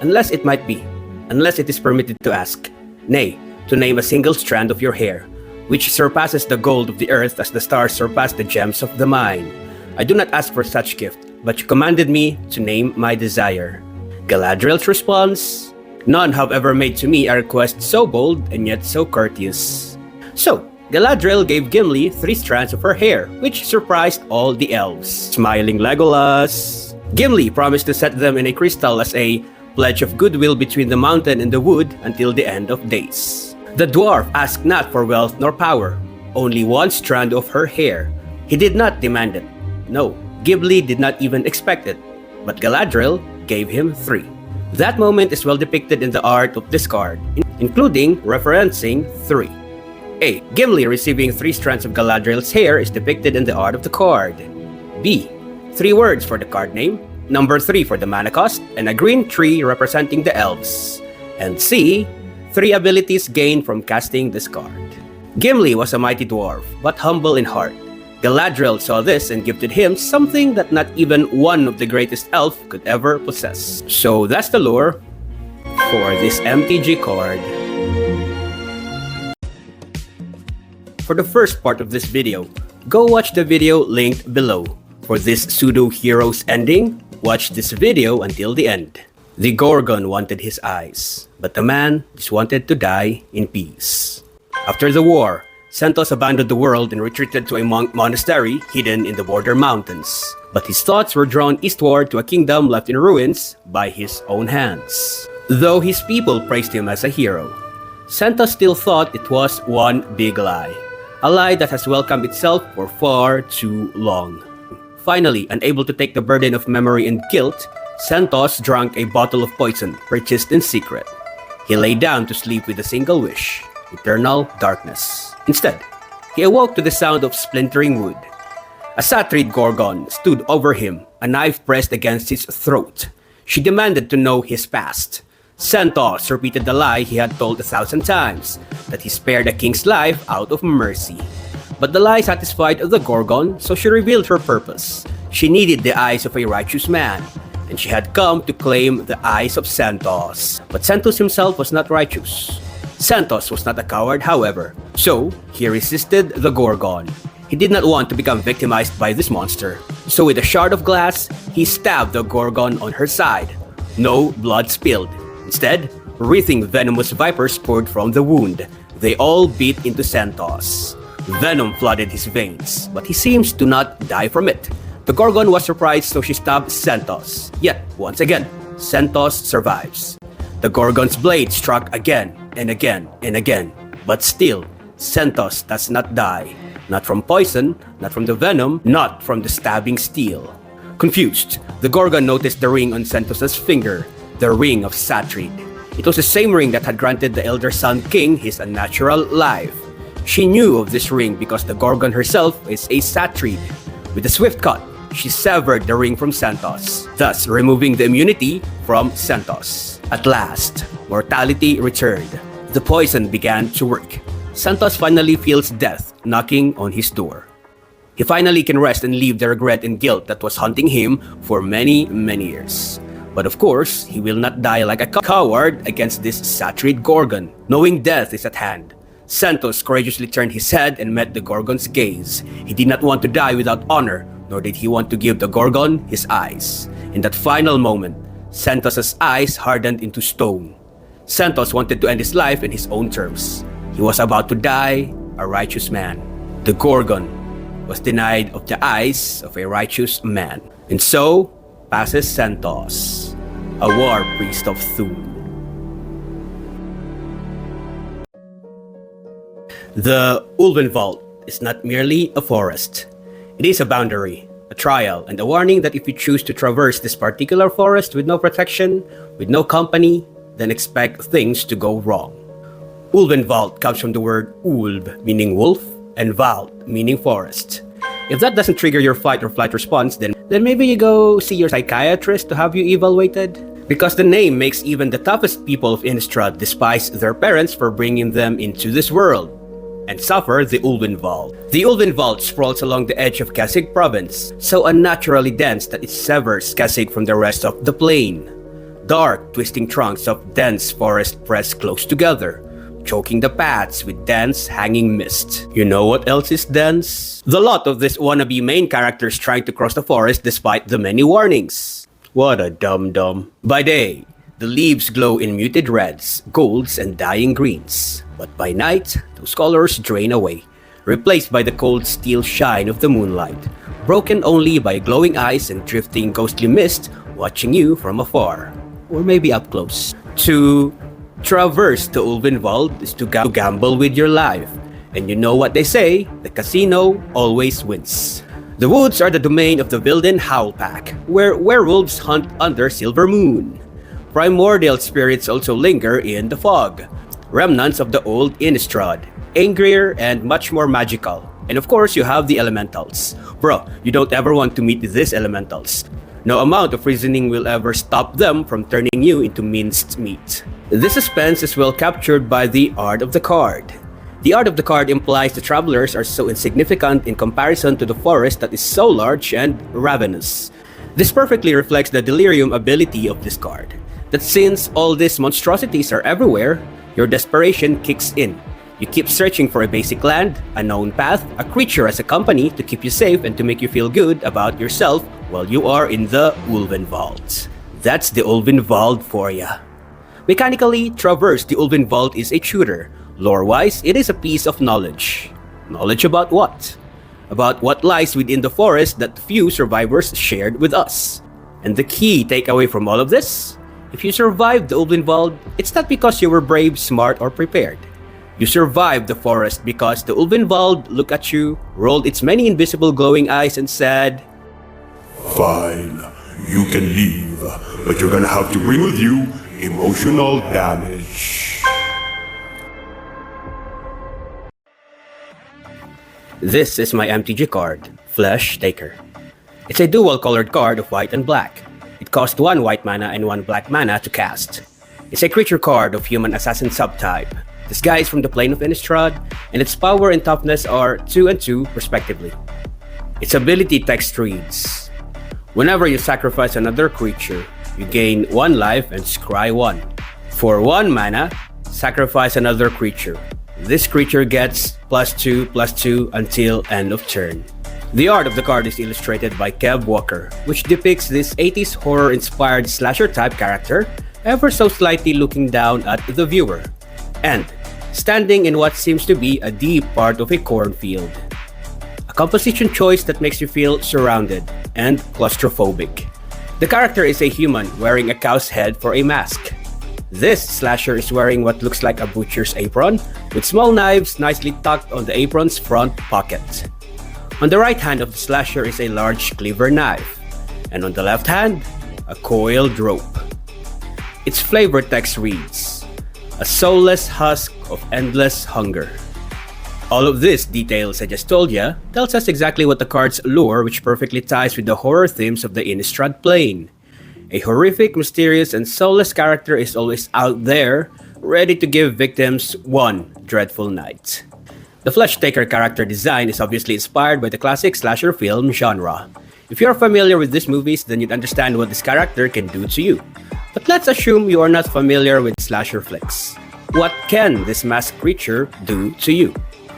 unless it might be, unless it is permitted to ask, nay, to name a single strand of your hair, which surpasses the gold of the earth as the stars surpass the gems of the mine. I do not ask for such gift, but you commanded me to name my desire." Galadriel's response, "None have ever made to me a request so bold and yet so courteous." So, Galadriel gave Gimli 3 strands of her hair, which surprised all the elves. Smiling Legolas. Gimli promised to set them in a crystal as a pledge of goodwill between the mountain and the wood until the end of days. The dwarf asked not for wealth nor power, only 1 strand of her hair. He did not demand it. No, Gimli did not even expect it. But Galadriel gave him 3. That moment is well depicted in the art of this card, including referencing 3. A. Gimli receiving 3 strands of Galadriel's hair is depicted in the art of the card. B. 3 words for the card name, number 3 for the mana cost, and a green tree representing the elves. And C. 3 abilities gained from casting this card. Gimli was a mighty dwarf, but humble in heart. Galadriel saw this and gifted him something that not even one of the greatest elf could ever possess. So that's the lore for this MTG card. For the first part of this video, go watch the video linked below. For this pseudo-hero's ending, watch this video until the end. The Gorgon wanted his eyes, but the man just wanted to die in peace. After the war, Sentos abandoned the world and retreated to a monk monastery hidden in the border mountains. But his thoughts were drawn eastward to a kingdom left in ruins by his own hands. Though his people praised him as a hero, Sentos still thought it was one big lie. A lie that has welcomed itself for far too long. Finally, unable to take the burden of memory and guilt, Sentos drank a bottle of poison purchased in secret. He lay down to sleep with a single wish: eternal darkness. Instead, he awoke to the sound of splintering wood. A Satyrid Gorgon stood over him, a knife pressed against his throat. She demanded to know his past. Sentos repeated the lie he had told 1,000 times, that he spared a king's life out of mercy. But the lie satisfied the Gorgon, so she revealed her purpose. She needed the eyes of a righteous man, and she had come to claim the eyes of Sentos. But Sentos himself was not righteous. Sentos was not a coward, however, so he resisted the Gorgon. He did not want to become victimized by this monster, so with a shard of glass, he stabbed the Gorgon on her side. No blood spilled. Instead, wreathing venomous vipers poured from the wound. They all bit into Sentos. Venom flooded his veins, but he seems to not die from it. The Gorgon was surprised, so she stabbed Sentos. Yet, once again, Sentos survives. The Gorgon's blade struck again and again and again, but still, Sentos does not die. Not from poison, not from the venom, not from the stabbing steel. Confused, the Gorgon noticed the ring on Sentos's finger, the ring of Satyrid. It was the same ring that had granted the Elder Sun King his unnatural life. She knew of this ring because the Gorgon herself is a Satyrid. With a swift cut, she severed the ring from Sentos, thus removing the immunity from Sentos. At last, mortality returned. The poison began to work. Sentos finally feels death knocking on his door. He finally can rest and leave the regret and guilt that was haunting him for many years. But of course, he will not die like a coward against this Satyrid Gorgon. Knowing death is at hand, Sentos courageously turned his head and met the Gorgon's gaze. He did not want to die without honor, nor did he want to give the Gorgon his eyes. In that final moment, Sentos's eyes hardened into stone. Sentos wanted to end his life in his own terms. He was about to die a righteous man. The Gorgon was denied of the eyes of a righteous man. And so passes Sentos, a war priest of Thune. The Ulven Vault is not merely a forest. It is a boundary, a trial, and a warning that if you choose to traverse this particular forest with no protection, with no company, then expect things to go wrong. Ulven Vault comes from the word Ulv, meaning wolf, and Vault, meaning forest. If that doesn't trigger your fight or flight response, then maybe you go see your psychiatrist to have you evaluated. Because the name makes even the toughest people of Innistrad despise their parents for bringing them into this world, and suffer the Ulven Vault. The Ulven Vault sprawls along the edge of Kessig province, so unnaturally dense that it severs Kessig from the rest of the plain. Dark, twisting trunks of dense forest press close together, choking the paths with dense, hanging mist. You know what else is dense? The lot of these wannabe main characters trying to cross the forest despite the many warnings. What a dum-dum. By day, the leaves glow in muted reds, golds, and dying greens. But by night, those colors drain away, replaced by the cold steel shine of the moonlight, broken only by glowing eyes and drifting ghostly mist watching you from afar, or maybe up close. To traverse the Ulven Vault is to gamble with your life, and you know what they say, the casino always wins. The woods are the domain of the Vilden Howl Pack, where werewolves hunt under Silver Moon. primordial spirits also linger in the fog. Remnants of the old Innistrad, angrier and much more magical. And of course, you have the elementals. Bro, you don't ever want to meet these elementals. No amount of reasoning will ever stop them from turning you into minced meat. This suspense is well captured by the art of the card. The art of the card implies the travelers are so insignificant in comparison to the forest that is so large and ravenous. This perfectly reflects the delirium ability of this card, that since all these monstrosities are everywhere, your desperation kicks in. You keep searching for a basic land, a known path, a creature as a company to keep you safe and to make you feel good about yourself while you are in the Ulvenwald. That's the Ulvenwald for ya. Mechanically, Traverse the Ulvenwald is a shooter. Lore-wise, it is a piece of knowledge. Knowledge about what? About what lies within the forest that few survivors shared with us. And the key takeaway from all of this? If you survived the Ulvenwald, it's not because you were brave, smart, or prepared. You survived the forest because the Ulvenwald looked at you, rolled its many invisible glowing eyes, and said, "Fine, you can leave, but you're gonna have to bring with you emotional damage." This is my MTG card, Flesh Taker. It's a dual-colored card of white and black. It costs 1 white mana and 1 black mana to cast. It's a creature card of human assassin subtype. This guy is from the plane of Innistrad, and its power and toughness are 2 and 2 respectively. Its ability text reads, whenever you sacrifice another creature, you gain 1 life and scry 1. For 1 mana, sacrifice another creature. This creature gets +2/+2 until end of turn. The art of the card is illustrated by Kev Walker, which depicts this 80s horror-inspired slasher-type character, ever so slightly looking down at the viewer, and standing in what seems to be a deep part of a cornfield. A composition choice that makes you feel surrounded and claustrophobic. The character is a human wearing a cow's head for a mask. This slasher is wearing what looks like a butcher's apron, with small knives nicely tucked on the apron's front pocket. On the right hand of the slasher is a large cleaver knife, and on the left hand, a coiled rope. Its flavor text reads, a soulless husk of endless hunger. All of these details I just told ya tells us exactly what the card's lure, which perfectly ties with the horror themes of the Innistrad plane. A horrific, mysterious, and soulless character is always out there, ready to give victims one dreadful night. The Flesh Taker character design is obviously inspired by the classic slasher film genre. If you're familiar with these movies, then you'd understand what this character can do to you. But let's assume you are not familiar with slasher flicks. What can this masked creature do to you?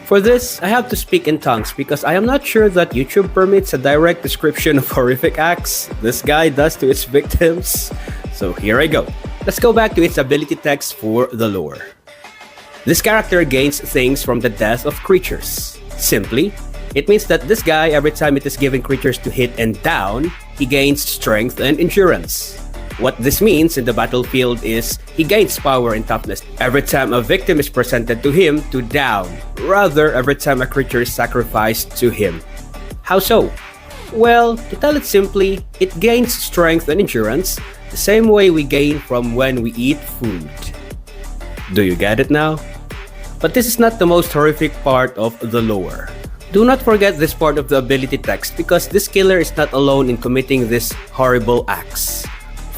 For this, I have to speak in tongues because I am not sure that YouTube permits a direct description of horrific acts this guy does to its victims. So here I go. Let's go back to its ability text for the lore. This character gains things from the death of creatures. Simply, it means that this guy, every time it is given creatures to hit and down, he gains strength and endurance. What this means in the battlefield is he gains power and toughness every time a victim is presented to him to down, rather every time a creature is sacrificed to him. How so? Well, to tell it simply, it gains strength and endurance the same way we gain from when we eat food. Do you get it now? But this is not the most horrific part of the lore. Do not forget this part of the ability text because this killer is not alone in committing these horrible acts.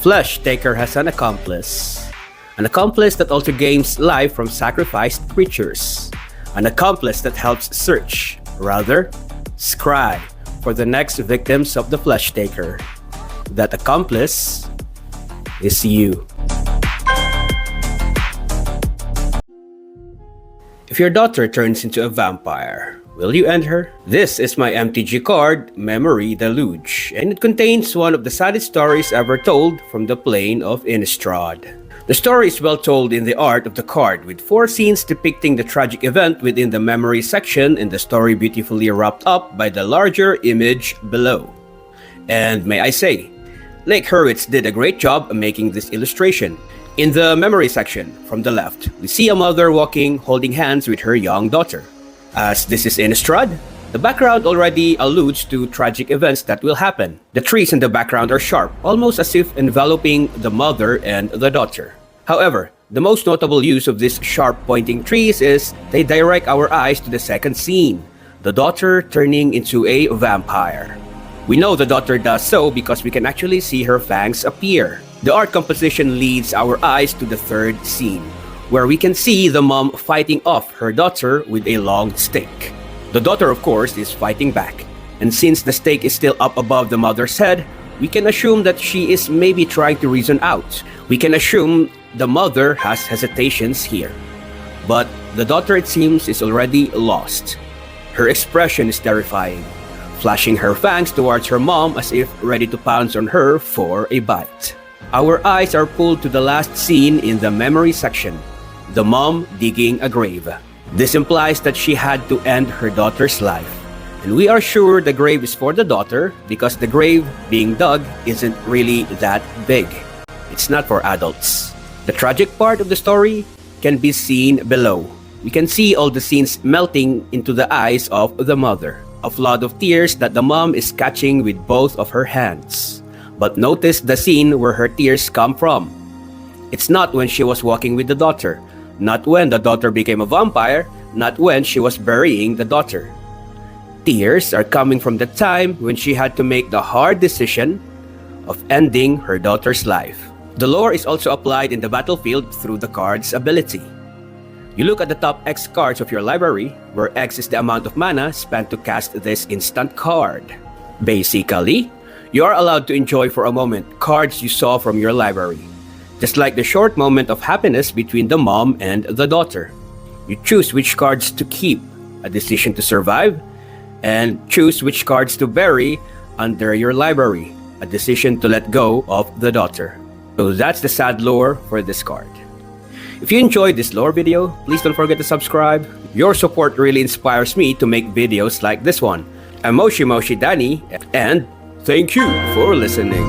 Flesh Taker has an accomplice that also gains life from sacrificed creatures, an accomplice that helps search, rather, scry, for the next victims of the Flesh Taker. That accomplice is you. If your daughter turns into a vampire, will you end her? This is my MTG card, Memory Deluge, and it contains one of the saddest stories ever told from the plane of Innistrad. The story is well told in the art of the card, with 4 scenes depicting the tragic event within the memory section and the story beautifully wrapped up by the larger image below. And may I say, Lake Hurwitz did a great job making this illustration. In the memory section, from the left, we see a mother walking, holding hands with her young daughter. As this is Innistrad, The background already alludes to tragic events that will happen. The trees in the background are sharp, almost as if enveloping the mother and the daughter. However, the most notable use of these sharp pointing trees is they direct our eyes to the second scene, the daughter turning into a vampire. We know the daughter does so because we can actually see her fangs appear. The art composition leads our eyes to the third scene, where we can see the mom fighting off her daughter with a long stake. The daughter, of course, is fighting back, and since the stake is still up above the mother's head, we can assume that she is maybe trying to reason out. We can assume the mother has hesitations here. But the daughter, it seems, is already lost. Her expression is terrifying, flashing her fangs towards her mom as if ready to pounce on her for a bite. Our eyes are pulled to the last scene in the memory section, the mom digging a grave. This implies that she had to end her daughter's life. And we are sure the grave is for the daughter because the grave being dug isn't really that big. It's not for adults. The tragic part of the story can be seen below. We can see all the scenes melting into the eyes of the mother, a flood of tears that the mom is catching with both of her hands. But notice the scene where her tears come from. It's not when she was walking with the daughter, not when the daughter became a vampire, not when she was burying the daughter. Tears are coming from the time when she had to make the hard decision of ending her daughter's life. The lore is also applied in the battlefield through the card's ability. You look at the top X cards of your library, where X is the amount of mana spent to cast this instant card. Basically, you are allowed to enjoy for a moment cards you saw from your library, just like the short moment of happiness between the mom and the daughter. You choose which cards to keep, a decision to survive, and choose which cards to bury under your library, a decision to let go of the daughter. So that's the sad lore for this card. If you enjoyed this lore video, please don't forget to subscribe. Your support really inspires me to make videos like this one. I'm Moshi Moshi Danny, and thank you for listening.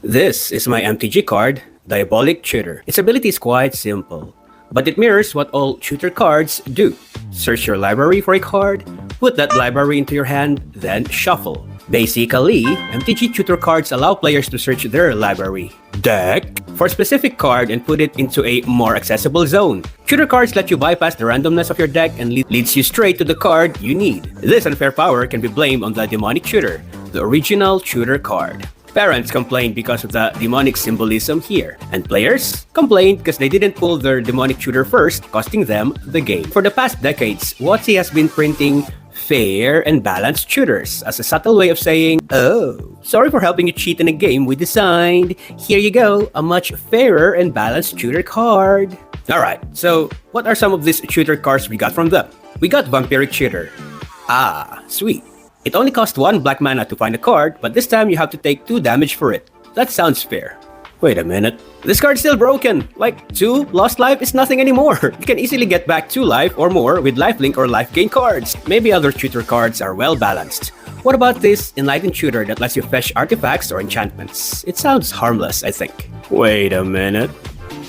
This is my MTG card, Diabolic Tutor. Its ability is quite simple, but it mirrors what all tutor cards do. Search your library for a card, put that library into your hand, then shuffle. Basically, MTG tutor cards allow players to search their library deck for a specific card and put it into a more accessible zone. Tutor cards let you bypass the randomness of your deck and leads you straight to the card you need. This unfair power can be blamed on the demonic tutor, the original tutor card. Parents complained because of the demonic symbolism here, and players complained because they didn't pull their demonic tutor first, costing them the game. For the past decades, WotC has been printing fair and balanced tutors as a subtle way of saying, oh, sorry for helping you cheat in a game we designed. Here you go, a much fairer and balanced tutor card. Alright, so what are some of these tutor cards we got from them? We got Vampiric Tutor. Ah, sweet. It only costs 1 black mana to find a card, but this time you have to take 2 damage for it. That sounds fair. Wait a minute. This card's still broken. Like, 2 lost life is nothing anymore. You can easily get back 2 life or more with lifelink or life gain cards. Maybe other tutor cards are well balanced. What about this Enlightened Tutor that lets you fetch artifacts or enchantments? It sounds harmless, I think. Wait a minute.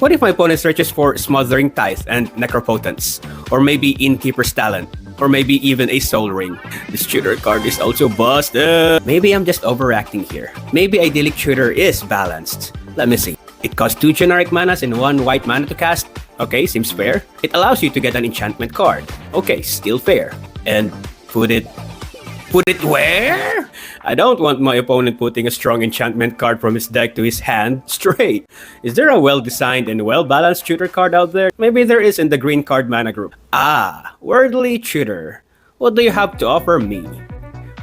What if my opponent searches for Smothering Tithe and Necropotence? Or maybe Innkeeper's Talent? Or maybe even a Soul Ring? This tutor card is also busted. Maybe I'm just overacting here. Maybe Idyllic Tutor is balanced. Let me see. It costs 2 generic manas and 1 white mana to cast. Okay, seems fair. It allows you to get an enchantment card. Okay, still fair. And put it where? I don't want my opponent putting a strong enchantment card from his deck to his hand straight. Is there a well-designed and well-balanced tutor card out there? Maybe there is in the green card mana group. Ah, Worldly Tutor. What do you have to offer me?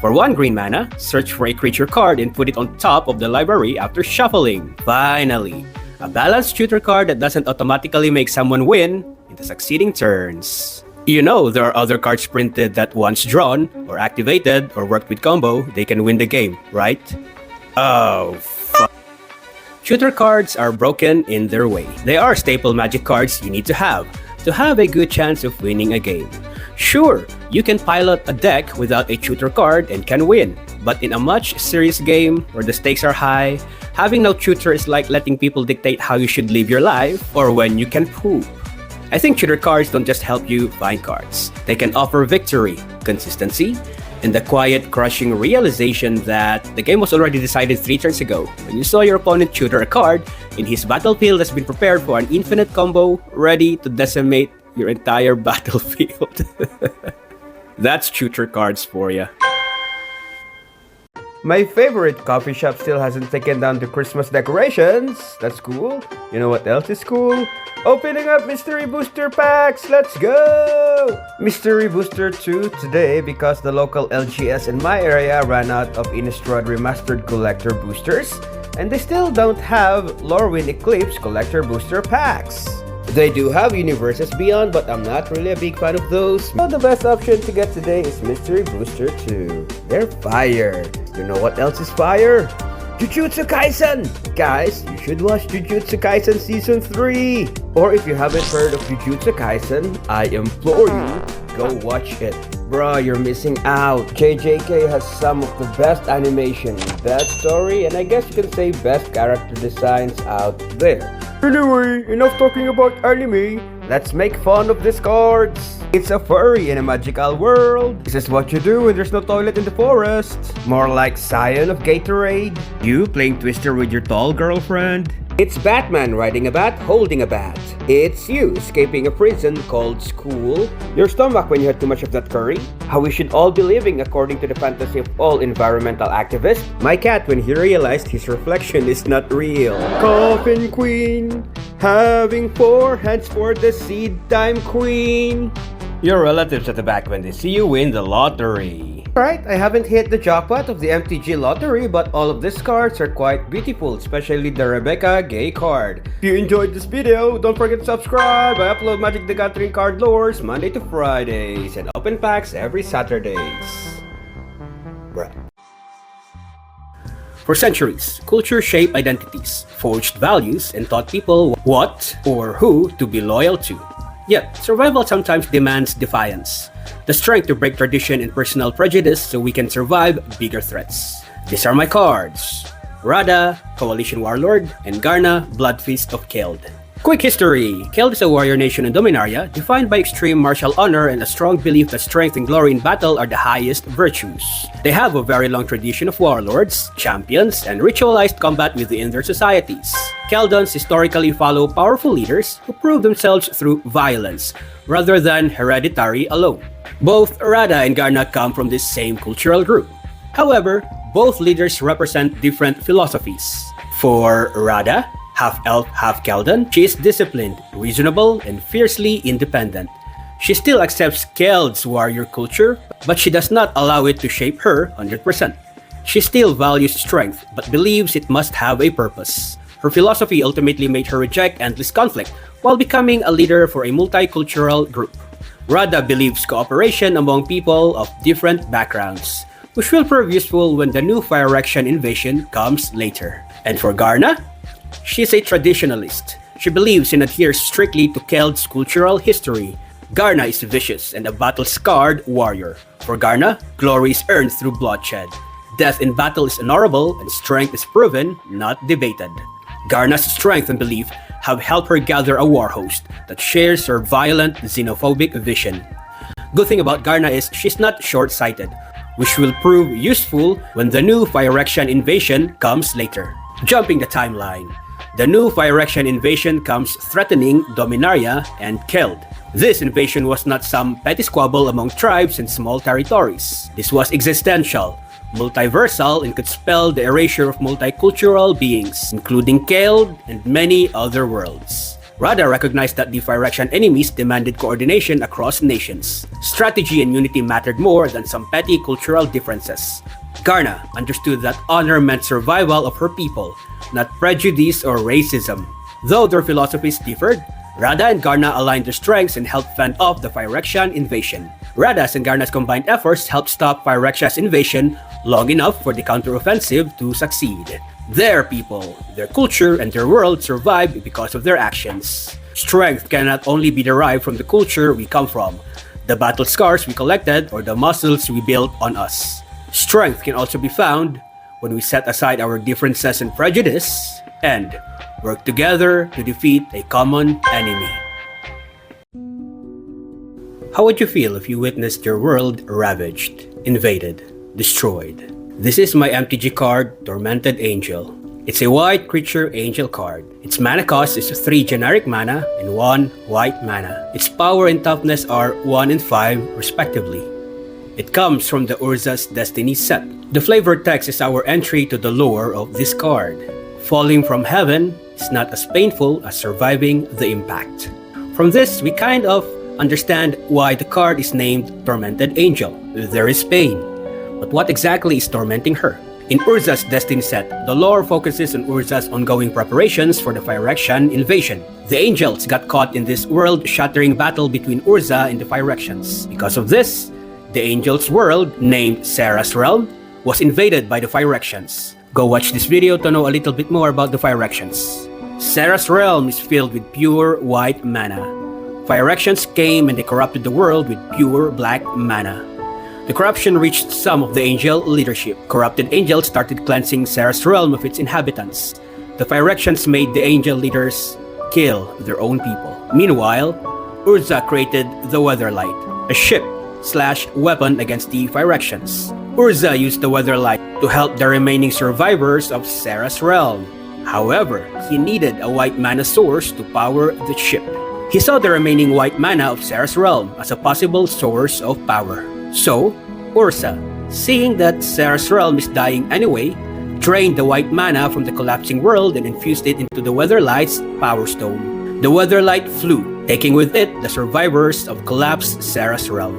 For 1 green mana, search for a creature card and put it on top of the library after shuffling. Finally, a balanced tutor card that doesn't automatically make someone win in the succeeding turns. You know there are other cards printed that once drawn, or activated, or worked with combo, they can win the game, right? Oh, fuck. Tutor cards are broken in their way. They are staple magic cards you need to have a good chance of winning a game. Sure, you can pilot a deck without a tutor card and can win, but in a much serious game where the stakes are high, having no tutor is like letting people dictate how you should live your life or when you can poop. I think tutor cards don't just help you find cards. They can offer victory, consistency, and the quiet, crushing realization that the game was already decided 3 turns ago when you saw your opponent tutor a card and his battlefield has been prepared for an infinite combo ready to decimate your entire battlefield. That's tutor cards for ya. My favorite coffee shop still hasn't taken down the Christmas decorations. That's cool. You know what else is cool? Opening up Mystery Booster packs! Let's go! Mystery Booster 2 today because the local LGS in my area ran out of Innistrad Remastered Collector Boosters and they still don't have Lorwyn Eclipse Collector Booster packs. They do have Universes Beyond, but I'm not really a big fan of those. So the best option to get today is Mystery Booster 2. They're fire. You know what else is fire? Jujutsu Kaisen! Guys, you should watch Jujutsu Kaisen Season 3! Or if you haven't heard of Jujutsu Kaisen, I implore you, go watch it. Bruh, you're missing out. JJK has some of the best animation, best story, and I guess you can say best character designs out there. Anyway, enough talking about anime. Let's make fun of these cards. It's a furry in a magical world. This is what you do when there's no toilet in the forest. More like Scion of Gatorade. You playing Twister with your tall girlfriend. It's Batman riding a bat, holding a bat. It's you escaping a prison called school. Your stomach when you had too much of that curry. How we should all be living according to the fantasy of all environmental activists. My cat when he realized his reflection is not real. Coffin Queen, having 4 hands for the seed time queen. Your relatives at the back when they see you win the lottery. Right, I haven't hit the jackpot of the MTG lottery, but all of these cards are quite beautiful, especially the Rebecca Gay card. If you enjoyed this video, don't forget to subscribe. I upload Magic the Gathering card lores Monday to Fridays and open packs every Saturdays. Bruh. For centuries, culture shaped identities, forged values, and taught people what or who to be loyal to. Yet, survival sometimes demands defiance, the strength to break tradition and personal prejudice so we can survive bigger threats. These are my cards: Radha, Coalition Warlord, and Garna, Bloodfeast of Keld. Quick history. Keld is a warrior nation in Dominaria, defined by extreme martial honor and a strong belief that strength and glory in battle are the highest virtues. They have a very long tradition of warlords, champions, and ritualized combat within their societies. Keldons historically follow powerful leaders who prove themselves through violence, rather than hereditary alone. Both Radha and Garna come from this same cultural group. However, both leaders represent different philosophies. For Radha, half-elf, half-Keldon, she is disciplined, reasonable, and fiercely independent. She still accepts Keld's warrior culture, but she does not allow it to shape her 100%. She still values strength, but believes it must have a purpose. Her philosophy ultimately made her reject endless conflict while becoming a leader for a multicultural group. Radha believes cooperation among people of different backgrounds, which will prove useful when the new Phyrexian invasion comes later. And for Garna, she is a traditionalist. She believes and adheres strictly to Keld's cultural history. Garna is vicious and a battle-scarred warrior. For Garna, glory is earned through bloodshed. Death in battle is honorable and strength is proven, not debated. Garna's strength and belief have helped her gather a war host that shares her violent, xenophobic vision. Good thing about Garna is she's not short-sighted, which will prove useful when the new Phyrexian invasion comes later. Jumping the timeline, the new Phyrexian invasion comes threatening Dominaria and Keld. This invasion was not some petty squabble among tribes and small territories. This was existential, multiversal, and could spell the erasure of multicultural beings, including Keld and many other worlds. Radha recognized that the Phyrexian enemies demanded coordination across nations. Strategy and unity mattered more than some petty cultural differences. Garna understood that honor meant survival of her people, not prejudice or racism. Though their philosophies differed, Radha and Garna aligned their strengths and helped fend off the Phyrexian invasion. Radha's and Garna's combined efforts helped stop Phyrexia's invasion long enough for the counteroffensive to succeed. Their people, their culture, and their world survived because of their actions. Strength cannot only be derived from the culture we come from, the battle scars we collected, or the muscles we built on us. Strength can also be found when we set aside our differences and prejudice and work together to defeat a common enemy. How would you feel if you witnessed your world ravaged, invaded, destroyed? This is my MTG card, Tormented Angel. It's a white creature angel card. Its mana cost is 3 generic mana and 1 white mana. Its power and toughness are 1 and 5 respectively. It comes from the Urza's Destiny set. The flavor text is our entry to the lore of this card. Falling from heaven is not as painful as surviving the impact. From this, we kind of understand why the card is named Tormented Angel. There is pain. But what exactly is tormenting her? In Urza's Destiny set, the lore focuses on Urza's ongoing preparations for the Phyrexian invasion. The angels got caught in this world-shattering battle between Urza and the Phyrexians. Because of this, the angels' world, named Serra's Realm, was invaded by the Phyrexians. Go watch this video to know a little bit more about the Phyrexians. Serra's Realm is filled with pure white mana. Phyrexians came and they corrupted the world with pure black mana. The corruption reached some of the angel leadership. Corrupted angels started cleansing Serra's Realm of its inhabitants. The Phyrexians made the angel leaders kill their own people. Meanwhile, Urza created the Weatherlight, a ship/weapon against the Phyrexians. Urza used the Weatherlight to help the remaining survivors of Serra's Realm. However, he needed a white mana source to power the ship. He saw the remaining white mana of Serra's Realm as a possible source of power. So, Urza, seeing that Serra's Realm is dying anyway, drained the white mana from the collapsing world and infused it into the Weatherlight's Power Stone. The Weatherlight flew, taking with it the survivors of collapsed Serra's Realm.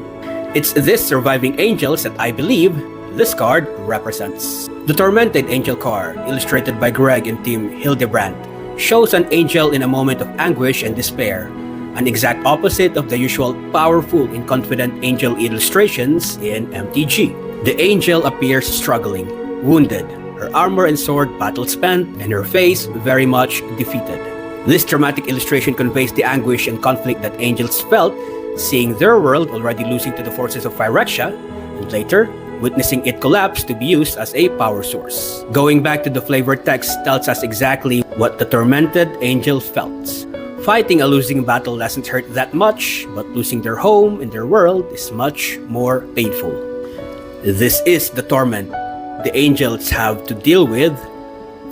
It's this surviving angels that I believe this card represents. The Tormented Angel card, illustrated by Greg and Tim Hildebrandt, shows an angel in a moment of anguish and despair, an exact opposite of the usual powerful and confident angel illustrations in MTG. The angel appears struggling, wounded, her armor and sword battle spent, and her face very much defeated. This dramatic illustration conveys the anguish and conflict that angels felt seeing their world already losing to the forces of Phyrexia, and later, witnessing it collapse to be used as a power source. Going back to the flavor text tells us exactly what the Tormented Angel felt. Fighting a losing battle doesn't hurt that much, but losing their home and their world is much more painful. This is the torment the angels have to deal with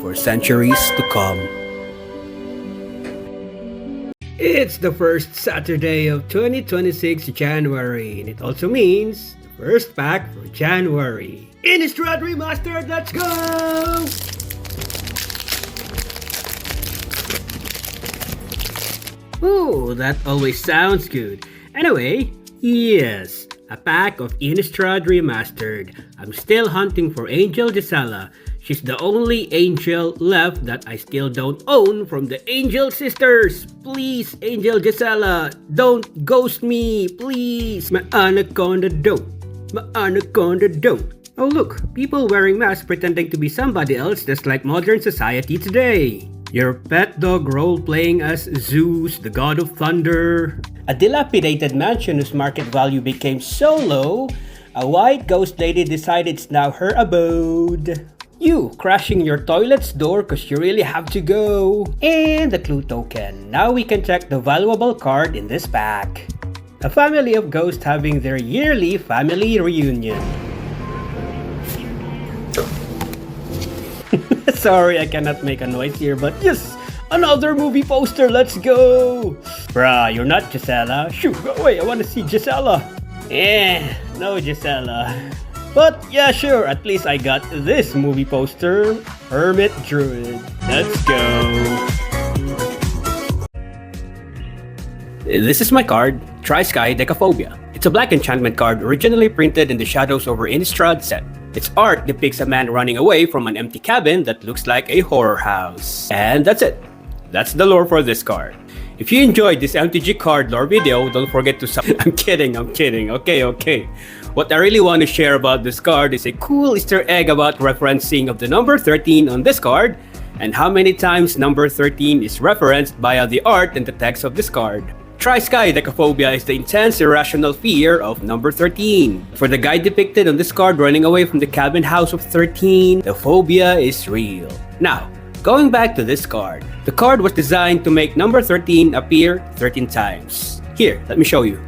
for centuries to come. It's the first Saturday of 2026 January, and it also means the first pack for January. Innistrad Remastered, let's go! Oh, that always sounds good. Anyway, yes, a pack of Innistrad Remastered. I'm still hunting for Angel Gisela. She's the only angel left that I still don't own from the Angel Sisters. Please, Angel Gisela, don't ghost me, please. My anaconda don't. My anaconda don't. Oh look, people wearing masks pretending to be somebody else just like modern society today. Your pet dog role-playing as Zeus, the god of thunder. A dilapidated mansion whose market value became so low, a white ghost lady decided it's now her abode. You crashing your toilet's door cause you really have to go. And the clue token. Now we can check the valuable card in this pack. A family of ghosts having their yearly family reunion. Sorry, I cannot make a noise here, but yes! Another movie poster, let's go! Bruh, you're not Gisela. Shoo, go away, I wanna see Gisela. No Gisela. But yeah, sure, at least I got this movie poster. Hermit Druid. Let's go! This is my card, Tri-Sky Decaphobia. It's a black enchantment card originally printed in the Shadows over Innistrad set. Its art depicts a man running away from an empty cabin that looks like a horror house. And that's it. That's the lore for this card. If you enjoyed this MTG Card Lore video, don't forget to I'm kidding. Okay. What I really want to share about this card is a cool Easter egg about referencing of the number 13 on this card, and how many times number 13 is referenced via the art and the text of this card. Tri-Sky Decaphobia is the intense irrational fear of number 13. For the guy depicted on this card running away from the cabin house of 13, the phobia is real. Now, going back to this card. The card was designed to make number 13 appear 13 times. Here, let me show you.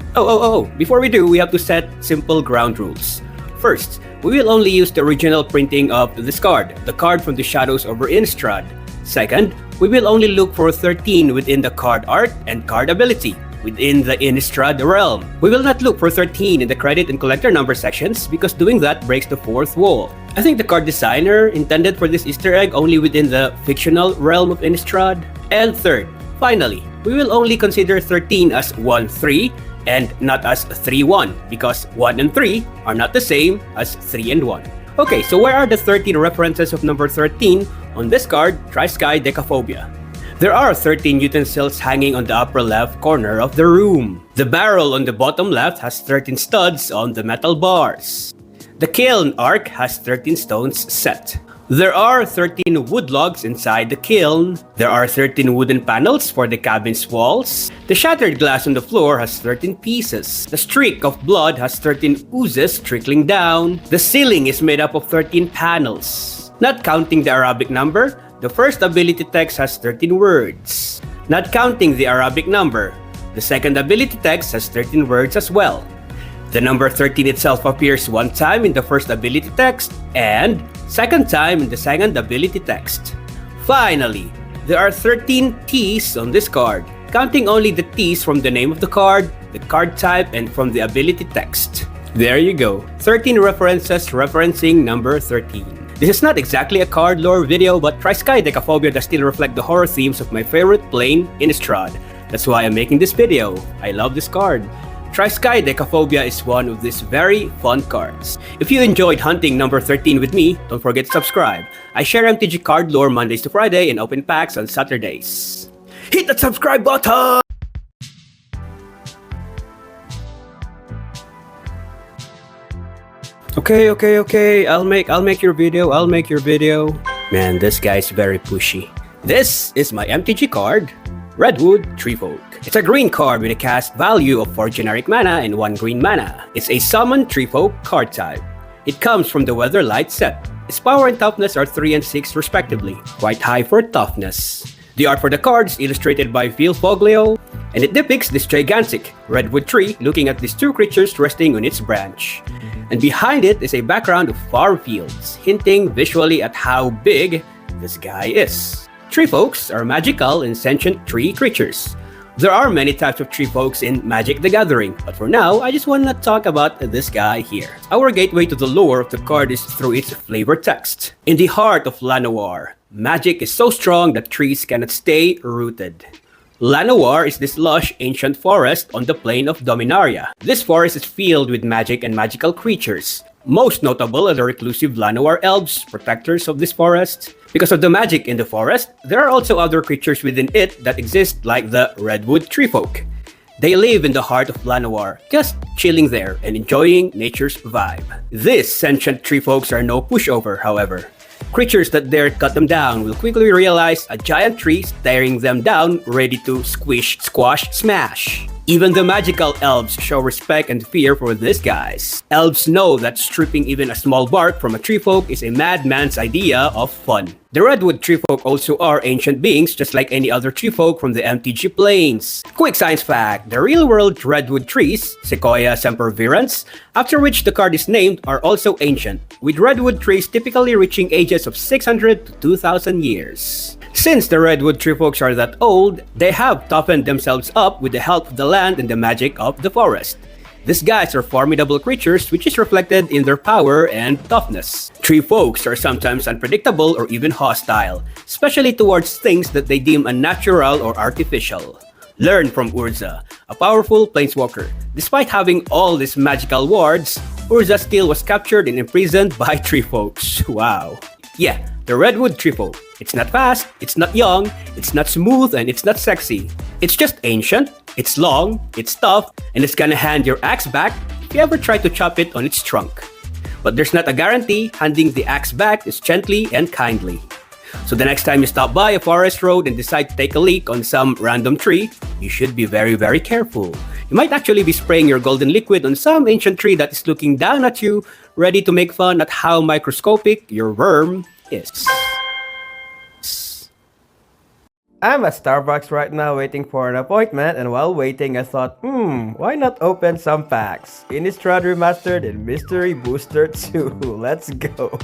Before we do, we have to set simple ground rules. First, we will only use the original printing of this card, the card from the Shadows over Innistrad. Second, we will only look for 13 within the card art and card ability within the Innistrad realm. We will not look for 13 in the credit and collector number sections because doing that breaks the fourth wall. I think the card designer intended for this Easter egg only within the fictional realm of Innistrad. And third, finally, we will only consider 13 as 1-3 and not as 3-1 because 1 and 3 are not the same as 3 and 1. Okay, so where are the 13 references of number 13 on this card, Tri-Sky Decaphobia? There are 13 utensils hanging on the upper left corner of the room. The barrel on the bottom left has 13 studs on the metal bars. The kiln arc has 13 stones set. There are 13 wood logs inside the kiln. There are 13 wooden panels for the cabin's walls. The shattered glass on the floor has 13 pieces. The streak of blood has 13 oozes trickling down. The ceiling is made up of 13 panels. Not counting the Arabic number, the first ability text has 13 words. Not counting the Arabic number, the second ability text has 13 words as well. The number 13 itself appears one time in the first ability text and second time in the second ability text. Finally, there are 13 T's on this card, counting only the T's from the name of the card type, and from the ability text. There you go, 13 references referencing number 13. This is not exactly a card lore video, but Tri-Sky Decaphobia does still reflect the horror themes of my favorite plane, Innistrad. That's why I'm making this video. I love this card. Tri-Sky Decaphobia is one of these very fun cards. If you enjoyed hunting number 13 with me, don't forget to subscribe. I share MTG Card Lore Mondays to Friday and open packs on Saturdays. Hit that subscribe button! Okay. I'll make your video. Man, this guy's very pushy. This is my MTG card, Redwood Treefolk. It's a green card with a cast value of 4 generic mana and 1 green mana. It's a summon Treefolk card type. It comes from the Weatherlight set. Its power and toughness are 3 and 6 respectively, quite high for toughness. The art for the card is illustrated by Phil Foglio, and it depicts this gigantic redwood tree looking at these two creatures resting on its branch. And behind it is a background of farm fields, hinting visually at how big this guy is. Treefolks are magical and sentient tree creatures. There are many types of Treefolks in Magic the Gathering, but for now, I just want to talk about this guy here. Our gateway to the lore of the card is through its flavor text. In the heart of Llanowar, magic is so strong that trees cannot stay rooted. Llanowar is this lush ancient forest on the plain of Dominaria. This forest is filled with magic and magical creatures. Most notable are the reclusive Llanowar elves, protectors of this forest. Because of the magic in the forest, there are also other creatures within it that exist, like the Redwood Treefolk. They live in the heart of Llanowar, just chilling there and enjoying nature's vibe. These sentient Treefolks are no pushover, however. Creatures that dare cut them down will quickly realize a giant tree staring them down, ready to squish, squash, smash. Even the magical elves show respect and fear for these guys. Elves know that stripping even a small bark from a treefolk is a madman's idea of fun. The Redwood Treefolk also are ancient beings just like any other treefolk from the MTG planes. Quick science fact, the real-world redwood trees, Sequoia sempervirens, after which the card is named, are also ancient, with redwood trees typically reaching ages of 600 to 2,000 years. Since the Redwood Treefolks are that old, they have toughened themselves up with the help of the land and the magic of the forest. These guys are formidable creatures, which is reflected in their power and toughness. Treefolks are sometimes unpredictable or even hostile, especially towards things that they deem unnatural or artificial. Learn from Urza, a powerful planeswalker. Despite having all these magical wards, Urza still was captured and imprisoned by Treefolks. Wow. Yeah, the Redwood Treefolk. It's not fast, it's not young, it's not smooth, and it's not sexy. It's just ancient, it's long, it's tough, and it's gonna hand your axe back if you ever try to chop it on its trunk. But there's not a guarantee handing the axe back is gently and kindly. So the next time you stop by a forest road and decide to take a leak on some random tree, you should be very careful. You might actually be spraying your golden liquid on some ancient tree that is looking down at you, ready to make fun at how microscopic your worm is. I'm at Starbucks right now waiting for an appointment, and while waiting I thought, why not open some packs? Innistrad Remastered and Mystery Booster 2. Let's go.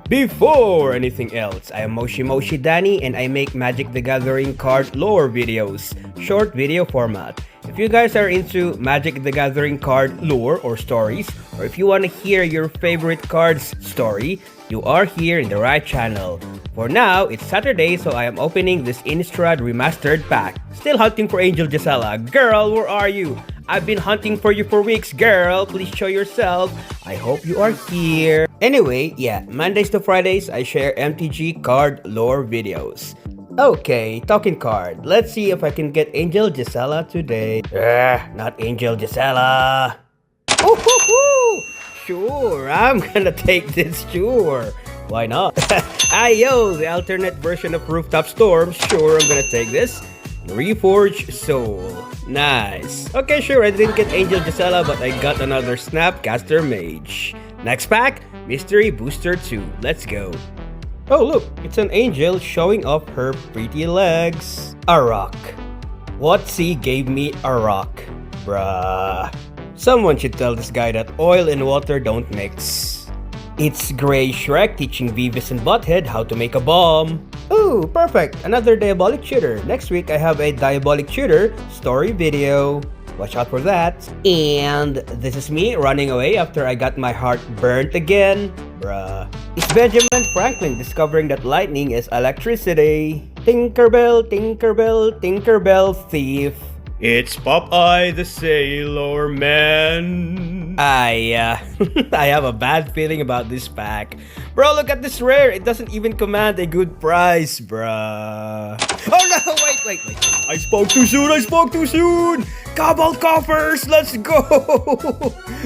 Before anything else, I am Moshi Moshi Danny and I make Magic the Gathering Card Lore videos, short video format. If you guys are into Magic the Gathering Card Lore or stories, or if you want to hear your favorite card's story, you are here in the right channel. For now, it's Saturday, so I am opening this Innistrad Remastered pack. Still hunting for Angel Gisela. Girl, where are you? I've been hunting for you for weeks, girl. Please show yourself. I hope you are here. Anyway, yeah, Mondays to Fridays, I share MTG Card Lore videos. Okay, talking card. Let's see if I can get Angel Gisela today. Not Angel Gisela. Ooh, sure, I'm gonna take this, sure. Why not? Ayo, the alternate version of Rooftop Storm. Sure, I'm gonna take this. Reforge Soul. Nice. Okay, sure, I didn't get Angel Gisela, but I got another Snapcaster Mage. Next pack, Mystery Booster 2. Let's go. Oh, look, it's an angel showing off her pretty legs. A rock. What sea gave me a rock? Bruh. Someone should tell this guy that oil and water don't mix. It's Grey Shrek teaching Beavis and Butthead how to make a bomb. Ooh, perfect! Another Diabolic Shooter. Next week I have a Diabolic Shooter story video. Watch out for that. And this is me running away after I got my heart burnt again. Bruh. It's Benjamin Franklin discovering that lightning is electricity. Tinkerbell, Tinkerbell, Tinkerbell thief. It's Popeye the Sailor Man. I have a bad feeling about this pack. Bro, look at this rare. It doesn't even command a good price, bruh. Oh no, wait. I spoke too soon. Cabal Coffers, let's go.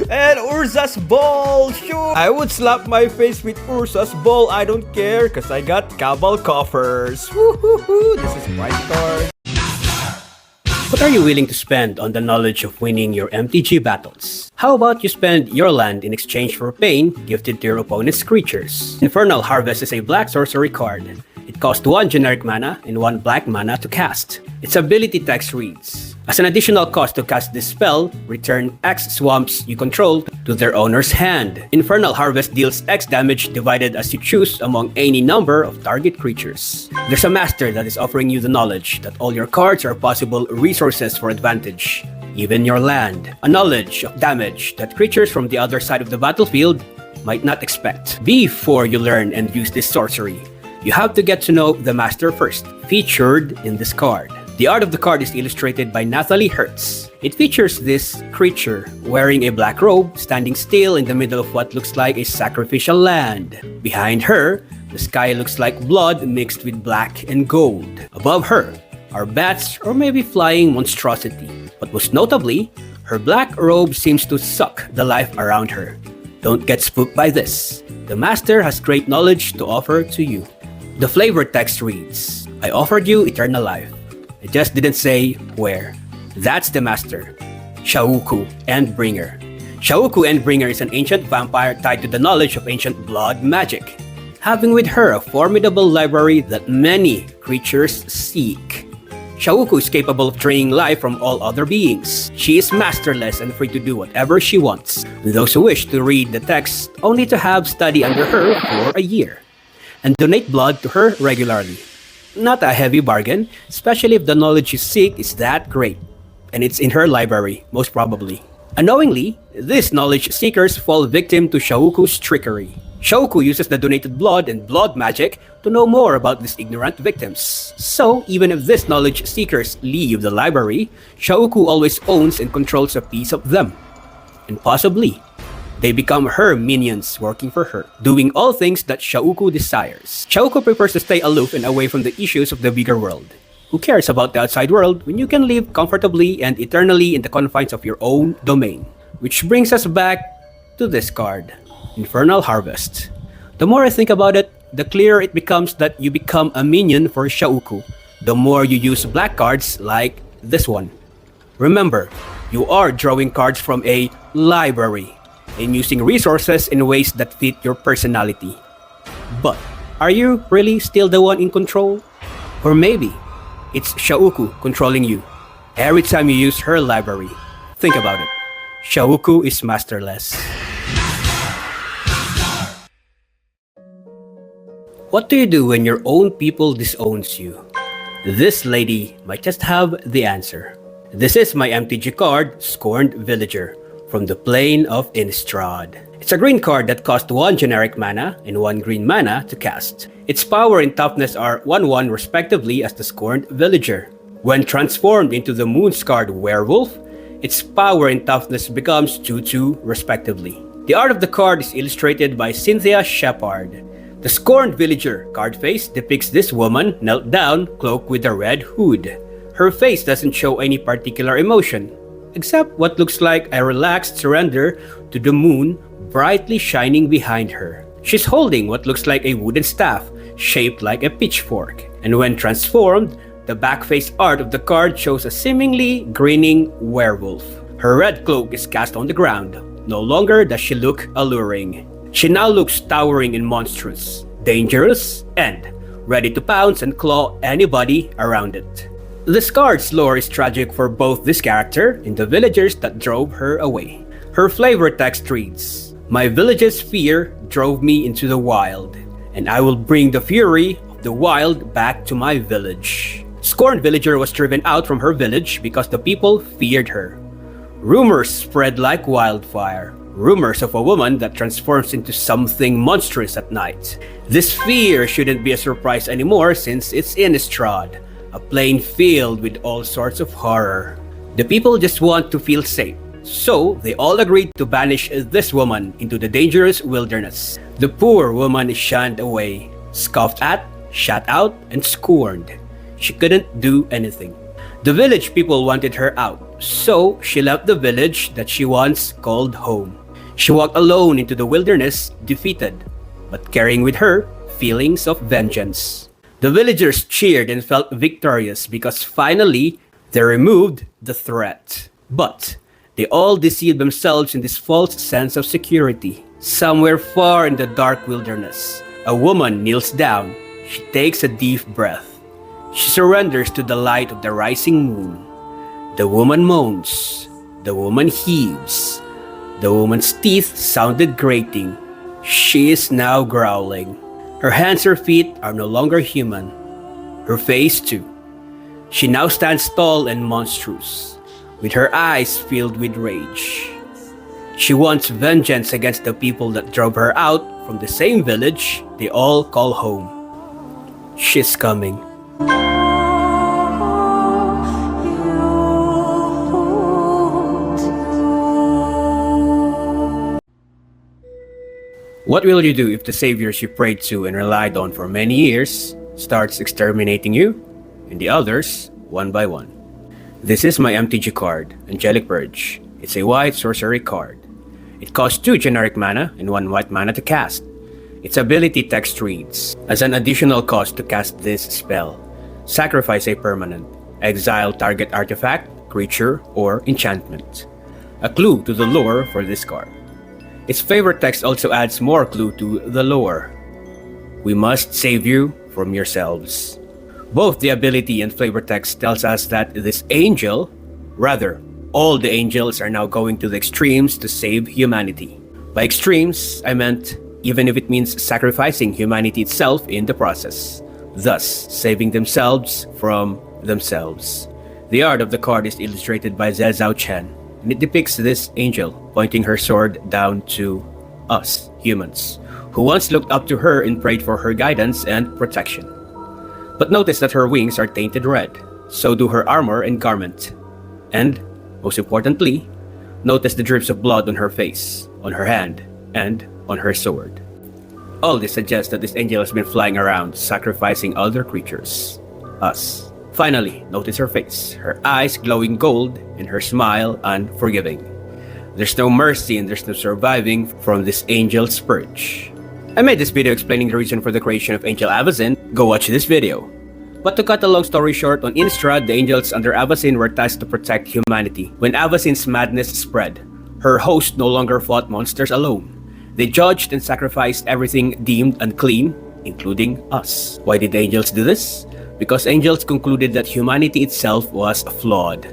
And Urza's Ball, sure. I would slap my face with Urza's Ball. I don't care, cause I got Cabal Coffers. Woohoo, this is price card. What are you willing to spend on the knowledge of winning your MTG battles? How about you spend your land in exchange for pain gifted to your opponent's creatures? Infernal Harvest is a black sorcery card. It costs 1 generic mana and 1 black mana to cast. Its ability text reads, as an additional cost to cast this spell, return X swamps you control to their owner's hand. Infernal Harvest deals X damage divided as you choose among any number of target creatures. There's a master that is offering you the knowledge that all your cards are possible resources for advantage, even your land. A knowledge of damage that creatures from the other side of the battlefield might not expect. Before you learn and use this sorcery, you have to get to know the master first, featured in this card. The art of the card is illustrated by Nathalie Hertz. It features this creature wearing a black robe, standing still in the middle of what looks like a sacrificial land. Behind her, the sky looks like blood mixed with black and gold. Above her are bats or maybe flying monstrosity. But most notably, her black robe seems to suck the life around her. Don't get spooked by this. The master has great knowledge to offer to you. The flavor text reads, I offered you eternal life. I just didn't say where. That's the master, Shauku Endbringer. Shauku Endbringer is an ancient vampire tied to the knowledge of ancient blood magic, having with her a formidable library that many creatures seek. Shauku is capable of draining life from all other beings. She is masterless and free to do whatever she wants. Those who wish to read the text only to have study under her for a year, and donate blood to her regularly. Not a heavy bargain, especially if the knowledge you seek is that great, and it's in her library, most probably. Unknowingly, these knowledge seekers fall victim to Shauku's trickery. Shauku uses the donated blood and blood magic to know more about these ignorant victims. So, even if these knowledge seekers leave the library, Shauku always owns and controls a piece of them. And possibly, they become her minions working for her, doing all things that Shauku desires. Shauku prefers to stay aloof and away from the issues of the bigger world. Who cares about the outside world when you can live comfortably and eternally in the confines of your own domain? Which brings us back to this card, Infernal Harvest. The more I think about it, the clearer it becomes that you become a minion for Shauku, the more you use black cards like this one. Remember, you are drawing cards from a library and using resources in ways that fit your personality. But are you really still the one in control? Or maybe It's Shauku controlling you. Every time you use her library, think about it. Shauku is masterless. What do you do when your own people disowns you? This lady might just have the answer. This is my MTG card, Scorned Villager, from the plane of Innistrad. It's a green card that costs 1 generic mana and 1 green mana to cast. Its power and toughness are 1/1 respectively as the Scorned Villager. When transformed into the Moonscarred Werewolf, its power and toughness becomes 2/2 respectively. The art of the card is illustrated by Cynthia Shepard. The Scorned Villager card face depicts this woman knelt down, cloaked with a red hood. Her face doesn't show any particular emotion, except what looks like a relaxed surrender to the moon brightly shining behind her. She's holding what looks like a wooden staff shaped like a pitchfork, and when transformed, the back face art of the card shows a seemingly grinning werewolf. Her red cloak is cast on the ground. No longer does she look alluring. She now looks towering and monstrous, dangerous, and ready to pounce and claw anybody around it. This card's lore is tragic for both this character and the villagers that drove her away. Her flavor text reads, "My village's fear drove me into the wild, and I will bring the fury of the wild back to my village." Scorned Villager was driven out from her village because the people feared her. Rumors spread like wildfire. Rumors of a woman that transforms into something monstrous at night. This fear shouldn't be a surprise anymore since it's Innistrad, a plane filled with all sorts of horror. The people just want to feel safe, so they all agreed to banish this woman into the dangerous wilderness. The poor woman is shunned away, scoffed at, shut out, and scorned. She couldn't do anything. The village people wanted her out, so she left the village that she once called home. She walked alone into the wilderness, defeated, but carrying with her feelings of vengeance. The villagers cheered and felt victorious because finally they removed the threat. But they all deceived themselves in this false sense of security. Somewhere far in the dark wilderness, a woman kneels down. She takes a deep breath. She surrenders to the light of the rising moon. The woman moans. The woman heaves. The woman's teeth sounded grating. She is now growling. Her hands or feet are no longer human. Her face too. She now stands tall and monstrous, with her eyes filled with rage. She wants vengeance against the people that drove her out from the same village they all call home. She's coming. What will you do if the saviors you prayed to and relied on for many years starts exterminating you and the others one by one? This is my MTG card, Angelic Purge. It's a white sorcery card. It costs 2 generic mana and 1 white mana to cast. Its ability text reads, as an additional cost to cast this spell, sacrifice a permanent, exile target artifact, creature, or enchantment. A clue to the lore for this card. Its flavor text also adds more clue to the lore. We must save you from yourselves. Both the ability and flavor text tells us that this angel, rather, all the angels are now going to the extremes to save humanity. By extremes, I meant even if it means sacrificing humanity itself in the process, thus saving themselves from themselves. The art of the card is illustrated by Zhao Chen, and it depicts this angel pointing her sword down to us, humans, who once looked up to her and prayed for her guidance and protection. But notice that her wings are tainted red, so do her armor and garment. And, most importantly, notice the drips of blood on her face, on her hand, and on her sword. All this suggests that this angel has been flying around, sacrificing other creatures. Us. Finally, notice her face, her eyes glowing gold, and her smile unforgiving. There's no mercy and there's no surviving from this angel's purge. I made this video explaining the reason for the creation of Angel Avacyn. Go watch this video. But to cut a long story short, on Innistrad, the angels under Avacyn were tasked to protect humanity. When Avacyn's madness spread, her host no longer fought monsters alone. They judged and sacrificed everything deemed unclean, including us. Why did the angels do this? because angels concluded that humanity itself was flawed.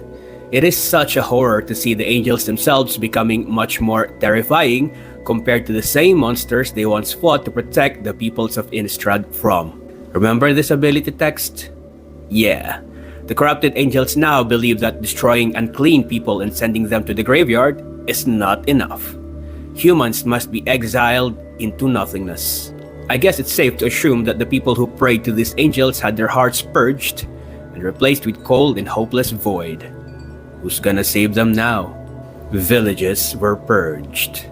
It is such a horror to see the angels themselves becoming much more terrifying compared to the same monsters they once fought to protect the peoples of Innistrad from. Remember this ability text? Yeah. The corrupted angels now believe that destroying unclean people and sending them to the graveyard is not enough. Humans must be exiled into nothingness. I guess it's safe to assume that the people who prayed to these angels had their hearts purged and replaced with cold and hopeless void. Who's gonna save them now? Villages were purged.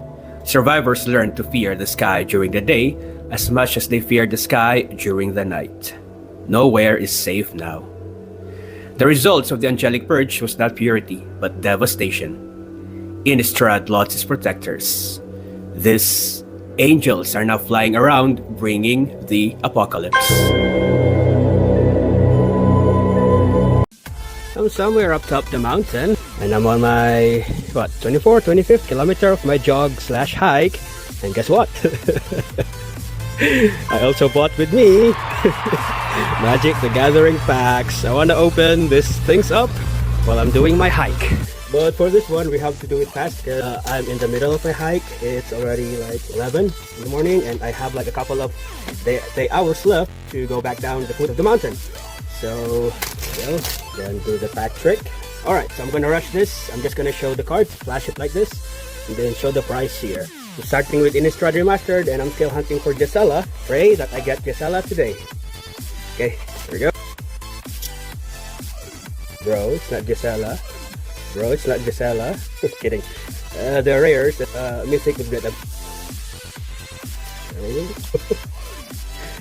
Survivors learned to fear the sky during the day as much as they feared the sky during the night. Nowhere is safe now. The results of the angelic purge was not purity, but devastation. Innistrad lost its protectors. These angels are now flying around, bringing the apocalypse. I'm somewhere up top the mountain, and I'm on my, 25th kilometer of my jog/hike, and guess what? I also bought with me Magic the Gathering packs. I want to open these things up while I'm doing my hike. But for this one, we have to do it fast because I'm in the middle of my hike. It's already like 11 in the morning, and I have like a couple of day hours left to go back down the foot of the mountain. So, then do the pack trick. Alright, so I'm gonna rush this. I'm just gonna show the cards, flash it like this, and then show the price here. So starting with Innistrad Remastered, and I'm still hunting for Gisela. Pray that I get Gisela today. Okay, here we go. Bro, it's not Gisela. Bro, it's not Gisela. Kidding. The rares, Mythic would get them.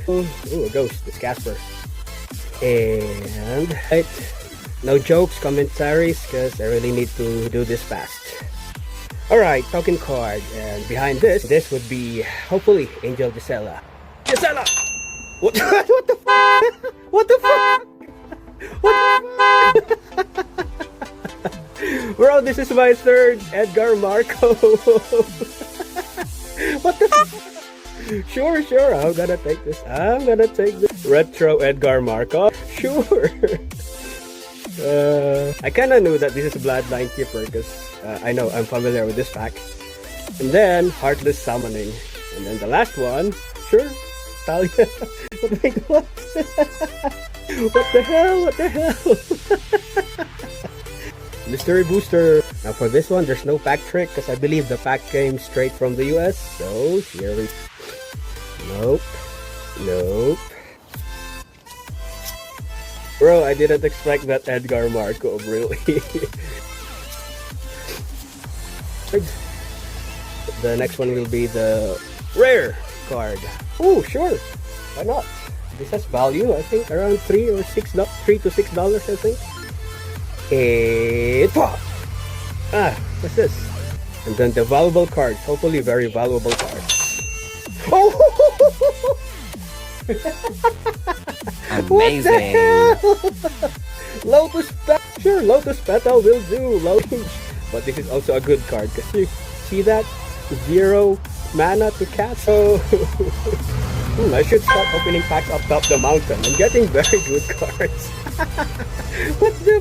Ooh, a ghost. It's Casper. And right, no jokes, commentaries, because I really need to do this fast. Alright, token card, and behind this would be, hopefully, Angel Gisela. Gisela! What the fuck? What the fuck? What the fuck? Bro, this is my third Edgar Marco. What the fuck? Sure, I'm gonna take this. Retro Edgar Marco. Sure. I kinda knew that this is Bloodline Keeper because I know I'm familiar with this pack. And then Heartless Summoning. And then the last one, sure, Talia. Wait, what? What the hell? Mystery Booster. Now for this one, there's no pack trick because I believe the pack came straight from the US. So here we... Nope. Bro, I didn't expect that Edgar Marco, really. The next one will be the rare card. Oh, sure. Why not? This has value, I think, around $3 to $6, I think. What's this? And then the valuable cards. Hopefully very valuable cards. Oh! Amazing! Lotus Petal. Sure, Lotus Petal will do. But this is also a good card because you see that? 0 mana to cast. Oh. I should start opening packs up top the mountain. I'm getting very good cards. What the